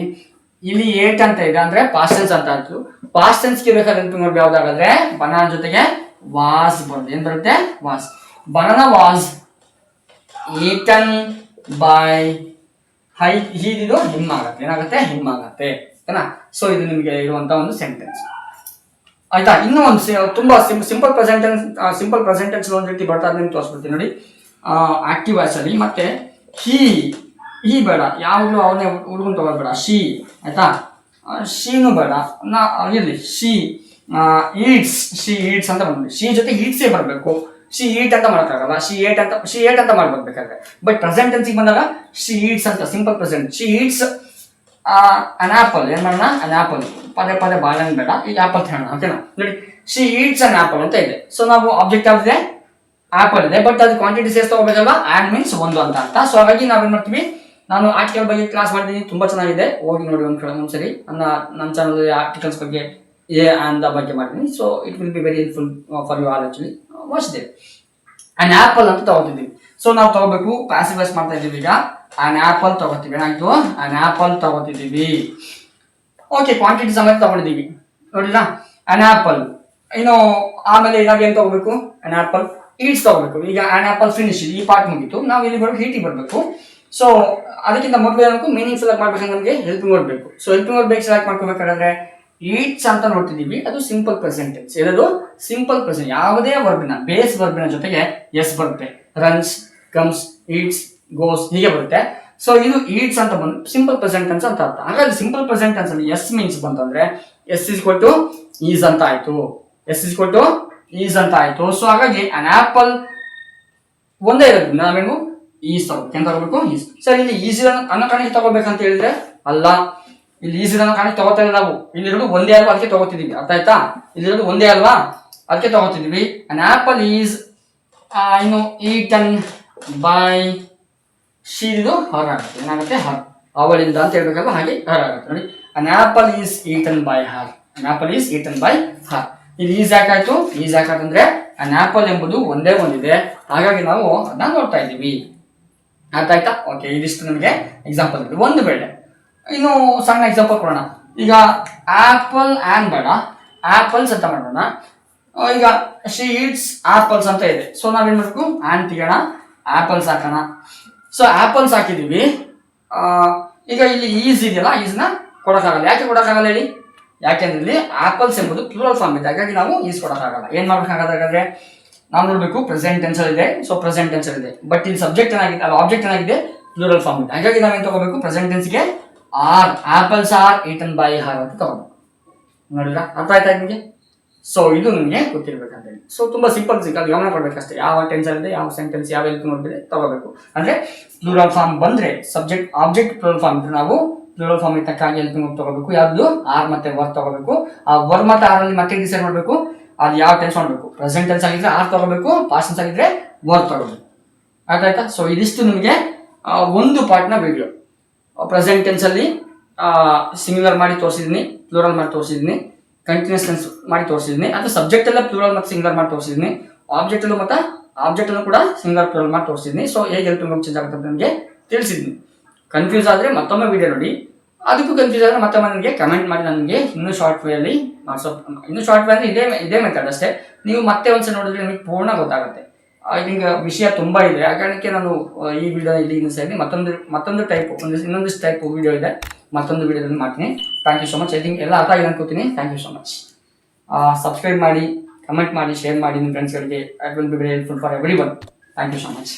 ಇಲ್ಲಿ ಏಟ್ ಅಂತ ಇದೆ ಅಂದ್ರೆ ಪಾಸ್ಟ್ ಟೆನ್ಸ್ ಅಂತ ಆಯ್ತು. ಪಾಸ್ಟ್ ಟೆನ್ಸ್ ಗೆ ಬೇಕಾದ ಹೆಲ್ಪಿಂಗ್ ವರ್ಬ್ ಯಾವ್ದಾಗಾದ್ರೆ ಬನಾನಾ ಜೊತೆಗೆ ವಾಸ್ ಬರುತ್ತೆ. ಏನ್ ಬರುತ್ತೆ, was. Banana was eaten by ಇದು ಹಿಮ್ ಆಗುತ್ತೆ. ಏನಾಗುತ್ತೆ, ಹಿಮ್ ಆಗುತ್ತೆ ಓಕೆನಾ. ಸೊ ಇದು ನಿಮಗೆ ಇರುವಂತ ಒಂದು ಸೆಂಟೆನ್ಸ್ ಆಯ್ತಾ. ಇನ್ನೂ ಒಂದು ತುಂಬಾ ಸಿಂಪಲ್ ಪ್ರೆಸೆಂಟ್ ಟೆನ್ಸ್ ಒಂದು ರೀತಿ ಬರ್ತಾ ನಿಮ್ಗೆ ತೋರಿಸ್ಬಿಡ್ತೀನಿ ನೋಡಿ. ಆಕ್ಟಿವ್ ವಾಯ್ಸ್ ಅಲ್ಲಿ ಮತ್ತೆ ಹಿ ಬೇಡ, ಯಾವಾಗಲೂ ಅವನೇ ಹುಡುಗನ್ ತಗೋಬೇಡ. ಶಿ ಆಯ್ತಾ, ಶೀನು ಬೇಡ, ಇರ್ಲಿ. ಶಿ ಈಟ್ಸ್ ಅಂತ ಬಂದ್ಬಿಡಿ. ಶಿ ಜೊತೆ ಈಟ್ಸೇ ಬರಬೇಕು. ಶಿ ಈಟ್ ಅಂತ ಮಾಡೋಕ್ಕಾಗಲ್ಲ. ಶಿ ಏಟ್ ಅಂತ ಮಾಡ್ಬೇಕಾದ್ರೆ. ಬಟ್ ಪ್ರೆಸೆಂಟ್ ಟೆನ್ಸಿಗೆ ಬಂದಾಗ ಶಿ ಈಟ್ಸ್ ಅಂತ simple present. She eats an apple. ಏನ್ ಮಾಡೋಣ, ಅನ್ ಆಪಲ್. ಪದೇ ಬಾಳೆಹಣ್ಣು ಬೇಡ, ಈಗ ಆಪಲ್ ಹೇಳೋಣ ಓಕೆನಾ. ನೋಡಿ, ಶಿ ಈಟ್ಸ್ ಅನ್ ಆಪಲ್ ಅಂತ ಇದೆ. ಸೊ ನಾವು ಆಬ್ಜೆಕ್ಟ್ ಯಾವ್ದಿದೆ, ಆಪಲ್ ಇದೆ. ಬಟ್ ಅದು ಕ್ವಾಂಟಿಟಿ ಸೇರ್ಸ್ ತಗೋಬೇಕಲ್ವಾ. ಆ್ಯಂಡ್ ಮೀನ್ಸ್ ಒಂದು ಅಂತ ಅರ್ಥ. ಸೊ ಹಾಗಾಗಿ ನಾವೇನ್ ಮಾಡ್ತೀವಿ, ನಾನು ಆರ್ಟಿಕಲ್ ಬಗ್ಗೆ ಕ್ಲಾಸ್ ಮಾಡಿದ್ದೀನಿ, ತುಂಬಾ ಚೆನ್ನಾಗಿದೆ, ಹೋಗಿ ನೋಡಿ ಒಂದ್ಸರಿ. ನನ್ನ ಚಾನಲ್ ಆರ್ಟಿಕಲ್ಸ್ ಬಗ್ಗೆ ಅಂದ ಬಗ್ಗೆ ಮಾಡಿದ್ದೀನಿ. So it will be very helpful for you all actually. Watch ದೇವ್. ಅನ್ ಆಪಲ್ ಅಂತ ತಗೋತಿದ್ದೀವಿ. ಸೊ ನಾವು ತಗೋಬೇಕು, ಪ್ಯಾಸಿವ್ ವಾಯ್ಸ್ ಮಾಡ್ತಾ ಇದ್ದೀವಿ. ಈಗ ಅನ್ ಆಪಲ್ ತಗೋತೀವಿ. ಏನಾಯ್ತು, ಅನ್ ಆಪಲ್ ತಗೋತಿದ್ದೀವಿ. ಓಕೆ, ಕ್ವಾಂಟಿಟಿ ಸಮೇತ ತಗೊಂಡಿದ್ದೀವಿ ನೋಡಿಲ್ಲ, ಅನ್ ಆಪಲ್. ಇನ್ನು ಆಮೇಲೆ ಏನ್ ತಗೋಬೇಕು, ಅನ್ ಆಪಲ್ ಈಟ್ಸ್ ತಗೋಬೇಕು. ಈಗ ಅನ್ ಆಪಲ್ ಫಿನಿಶ್, ಈ ಪಾರ್ಟ್ ಮುಗಿತು. ನಾವು ಇಲ್ಲಿ ಬರೋ ಹೀಟಿಗೆ ಬರಬೇಕು. ಸೊ ಅದಕ್ಕಿಂತ ಮೊದಲು ಏನಬೇಕು, ಮೀನಿಂಗ್ ಸೆಲೆಕ್ಟ್ ಮಾಡ್ಬೇಕಂದ್ರೆ ನಮಗೆ ಹೆಲ್ಪಿಂಗ್ ವರ್ಡ್ ಬೇಕು. ಸೊ ಹೆಲ್ಪಿಂಗ್ ವರ್ಡ್ ಬೇಕು ಸೆಲೆಕ್ಟ್ ಮಾಡ್ಕೋಬೇಕಾದ್ರೆ ಈಟ್ಸ್ ಅಂತ ನೋಡ್ತಿದೀವಿ, ಅದು ಸಿಂಪಲ್ ಪ್ರೆಸೆಂಟ್ ಟೆನ್ಸ್. ಇರೋದು ಸಿಂಪಲ್ ಪ್ರೆಸೆಂಟ್. ಯಾವುದೇ ವರ್ಬಿನ ಬೇಸ್ ವರ್ಬಿನ ಜೊತೆಗೆ ಎಸ್ ಬರುತ್ತೆ. ರನ್ಸ್, ಕಮ್ಸ್, ಈಟ್ಸ್, ಗೋಸ್ ಹೀಗೆ ಬರುತ್ತೆ. ಸೊ ಇದು ಈಟ್ಸ್ ಅಂತ ಬಂದು ಸಿಂಪಲ್ ಪ್ರೆಸೆಂಟ್ ಟೆನ್ಸ್ ಅಂತ ಅರ್ಥ. ಹಾಗಾಗಿ ಸಿಂಪಲ್ ಪ್ರೆಸೆಂಟ್ ಟೆನ್ಸ್ ಅಲ್ಲಿ ಎಸ್ ಮೀನ್ಸ್ ಬಂತಂದ್ರೆ S is equal to is ಅಂತ ಆಯ್ತು. S is equal to is ಅಂತ ಆಯ್ತು. ಸೊ ಹಾಗಾಗಿ ಅನ್ ಆಪಲ್ ಒಂದೇ ಇರೋದ್ರಿಂದ ನಾವೇನು ಈಸ್ ತಗೋಬೇಕು. ಏನ್ ತಗೋಬೇಕು, ಈಸ್. ಸರ್ ಇಲ್ಲಿ ಈಸಿ ಅನ್ನೋ ಕಾಣಿಕೆ ತಗೋಬೇಕಂತ ಹೇಳಿದ್ರೆ ಅಲ್ಲ, ಇಲ್ಲಿ ಈಸಿ ಅನ್ನೋ ಕಾಣಿಕೆ ತಗೋತಾ ಇಲ್ಲ ನಾವು. ಇಲ್ಲಿರೋದು ಒಂದೇ ಅಲ್ವಾ, ಅದಕ್ಕೆ ತಗೋತಿದೀವಿ. ಅರ್ಥ ಆಯ್ತಾ, ಇಲ್ಲಿರೋದು ಒಂದೇ ಅಲ್ವಾ, ಅದಕ್ಕೆ ತಗೋತಿದೀವಿ. An apple is eaten by she. ಇದು ಹರ್ ಆಗುತ್ತೆ. ಏನಾಗುತ್ತೆ, ಹರ್, ಅವಳಿಂದ ಅಂತ ಹೇಳ್ಬೇಕಲ್ವಾ, ಹಾಗೆ ಹರ್ ಆಗುತ್ತೆ ನೋಡಿ. An apple is eaten by her. An apple is eaten by her. ಇಲ್ಲಿ ಈಸ್ ಯಾಕಾಯ್ತು, ಈಸ್ ಯಾಕಂದ್ರೆ ಅನ್ ಆಪಲ್ ಎಂಬುದು ಒಂದೇ ಒಂದಿದೆ, ಹಾಗಾಗಿ ನಾವು ಅದನ್ನ ನೋಡ್ತಾ ಇದ್ದೀವಿ. ಅರ್ಥ ಆಯ್ತಾ. ಓಕೆ, ಇದಿಷ್ಟು ನಮಗೆ ಎಕ್ಸಾಂಪಲ್ ಇದೆ. ಒಂದು ಬೇಡ, ಇನ್ನು ಸಣ್ಣ ಎಕ್ಸಾಂಪಲ್ ಕೊಡೋಣ. ಈಗ ಆಪಲ್ ಆ್ಯಂಡ್ ಬೇಡ, ಆಪಲ್ಸ್ ಅಂತ ಮಾಡೋಣ. ಈಗ ಶಿ ಈಟ್ಸ್ ಆಪಲ್ಸ್ ಅಂತ ಇದೆ. ಸೊ ನಾವೇನ್ ಮಾಡಬೇಕು, ಆ್ಯಂಡ್ ತೆಗೋಣ, ಆಪಲ್ಸ್ ಹಾಕೋಣ. ಸೊ ಆಪಲ್ಸ್ ಹಾಕಿದೀವಿ. ಈಗ ಇಲ್ಲಿ ಈಸ್ ಇದೆಯಲ್ಲ, ಈಸ್ನ ಕೊಡೋಕ್ಕಾಗಲ್ಲ. ಯಾಕೆ ಕೊಡೋಕ್ಕಾಗಲ್ಲ ಹೇಳಿ, ಯಾಕೆಂದ್ರೆ ಇಲ್ಲಿ ಆಪಲ್ಸ್ ಎಂಬುದು ಪ್ಲೂರಲ್ ಫಾರ್ಮ್ ಇದೆ, ಹಾಗಾಗಿ ನಾವು ಈಸ್ ಕೊಡೋಕ್ಕಾಗಲ್ಲ. ಏನ್ ಮಾಡ್ಬೇಕಾದ್ರೆ ನಾವು ನೋಡ್ಬೇಕು, ಪ್ರೆಸೆಂಟ್ ಟೆನ್ಸ್ ಇದೆ. ಸೊ ಪ್ರೆಸೆಂಟ್ ಟೆನ್ಸ್ ಇದೆ, ಬಟ್ ಇಲ್ಲಿ ಸಬ್ಜೆಕ್ಟ್ ಏನಾಗಿದೆ, ಅಲ್ಲ ಆಬ್ಜೆಕ್ಟ್ ಏನಾಗಿದೆ, ಪ್ಲೂರಲ್ ಫಾರ್ಮ್ ಇದೆ. ಹಾಗಾಗಿ ನಾವೇನ್ ತಗೋಬೇಕು, ಪ್ರೆಸೆಂಟ್ ಟೆನ್ಸ್ಗೆ are, apples are eaten by her ಅಂತ ತಗೋಬೇಕು. ನೋಡಿದ್ರ, ಅರ್ಥ ಆಯ್ತಾ ನಿಮಗೆ. ಸೊ ಇದು ನಿಮಗೆ ಗೊತ್ತಿರ್ಬೇಕಂತ ಹೇಳಿ. ಸೊ ತುಂಬಾ ಸಿಂಪಲ್ ಅದು ಗಮನ ಕೊಡ್ಬೇಕಷ್ಟೇ. ಯಾವ ಟೆನ್ಸ್ ಇದೆ, ಯಾವ ಸೆಂಟೆನ್ಸ್ ಯಾವ ಹೆಲ್ಪ್ ನೋಡಿದ್ರೆ ತಗೋಬೇಕು. ಅಂದ್ರೆ ಪ್ಲೂರಲ್ ಫಾರ್ಮ್ ಬಂದ್ರೆ ಸಬ್ಜೆಕ್ಟ್ ಆಬ್ಜೆಕ್ಟ್ ಪ್ಲೂರಲ್ ಫಾರ್ಮ್ ಇದ್ರೆ ನಾವು ಪ್ಲೂರಲ್ ಫಾರ್ಮ್ ತಕ್ಕಾಗಿ ಹೆಲ್ಪ್ ನೋಡ್ ತಗೋಬೇಕು. ಯಾವ್ದು ಆರ್ ಮತ್ತೆ ವರ್ಕ್ ತಗೋಬೇಕು. ಆ ವರ್ ಮತ್ತೆ ಆರ್ ಅಲ್ಲಿ ಮತ್ತೆ ಡಿಸೈಡ್ ಮಾಡ್ಬೇಕು ಅದು ಯಾವ ಟೆನ್ಸ್ ನೋಡ್ಬೇಕು. ಪ್ರೆಸೆಂಟ್ ಟೆನ್ಸ್ ಆಗಿದ್ರೆ ಆರ್ ತಗೋಬೇಕು, ಪಾಸ್ಟ್ ಟೆನ್ಸ್ ಆಗಿದ್ರೆ ವರ್ಕ್ ತಗೋಬೇಕು. ಆಯ್ತಾ? ಸೊ ಇದಿಷ್ಟು ನಿಮಗೆ ಒಂದು ಪಾರ್ಟ್ನ ವಿಡಿಯೋ. ಪ್ರೆಸೆಂಟ್ ಟೆನ್ಸ್ ಅಲ್ಲಿ ಸಿಂಗ್ಯುಲರ್ ಮಾಡಿ ತೋರಿಸಿದೀನಿ, ಪ್ಲೂರಲ್ ಮಾಡಿ ತೋರಿಸಿದೀನಿ, ಕಂಟಿನ್ಯೂಸ್ ಟೆನ್ಸ್ ಮಾಡಿ ತೋರಿಸಿದೀನಿ. ಅದು ಸಬ್ಜೆಕ್ಟ್ ಎಲ್ಲ ಪ್ಲೂರಲ್ ಮತ್ತು ಸಿಂಗ್ಯುಲರ್ ಮಾಡಿ ತೋರಿಸಿದೀನಿ. ಆಬ್ಜೆಕ್ಟ್ ಅಲ್ಲೂ ಮತ್ತೆ ಆಬ್ಜೆಕ್ಟ್ ಅಲ್ಲೂ ಕೂಡ ಸಿಂಗ್ಯುಲರ್ ಪ್ಲೂರಲ್ ಮಾಡಿ ತೋರಿಸಿದೀನಿ. ಸೊ ಹೇಗೆ ಹೆಲ್ಪ್ ಚೇಂಜ್ ಆಗುತ್ತೆ ಅಂತ ನನಗೆ ತಿಳಿಸಿದ್ದೀನಿ. ಕನ್ಫ್ಯೂಸ್ ಆದರೆ ಮತ್ತೊಮ್ಮೆ ವಿಡಿಯೋ ನೋಡಿ. ಅದಕ್ಕೂ ಕನ್ಫ್ಯೂಸ್ ಆದರೆ ಮತ್ತೊಮ್ಮೆ ನನಗೆ ಕಮೆಂಟ್ ಮಾಡಿ. ನನಗೆ ಇನ್ನೂ ಶಾರ್ಟ್ ವೇ ಅಲ್ಲಿ ಇನ್ನೂ ಶಾರ್ಟ್ ವೇ ಅಂದರೆ ಇದೇ ಮೆಥಡ್ ಅಷ್ಟೇ. ನೀವು ಮತ್ತೆ ಒಂದ್ಸಲ ನೋಡಿದ್ರೆ ನಿಮಗೆ ಪೂರ್ಣ ಗೊತ್ತಾಗುತ್ತೆ. ಐ ಥಿಂಕ್ ವಿಷಯ ತುಂಬ ಇದೆ. ಆ ಕಾರಣಕ್ಕೆ ನಾನು ಈ ವಿಡಿಯೋ ಇಲ್ಲಿ ನಿಲ್ಲಿಸ್ತೀನಿ. ಮತ್ತೊಂದು ಟೈಪ್ ಇನ್ನೊಂದಿಷ್ಟು ಟೈಪ್ ವಿಡಿಯೋ ಇದೆ, ಮತ್ತೊಂದು ವಿಡಿಯೋದಲ್ಲಿ ಮಾಡ್ತೀನಿ. Thank you so much. I think ಎಲ್ಲ ಅರ್ಥ ಆಗಿದೆ ಅನ್ಕೋತೀನಿ. Thank you so much. Subscribe ಮಾಡಿ, ಕಮೆಂಟ್ ಮಾಡಿ, ಶೇರ್ ಮಾಡಿ ನಿಮ್ಮ ಫ್ರೆಂಡ್ಸ್ಗಳಿಗೆ. It will be very helpful for everyone. Thank you so much.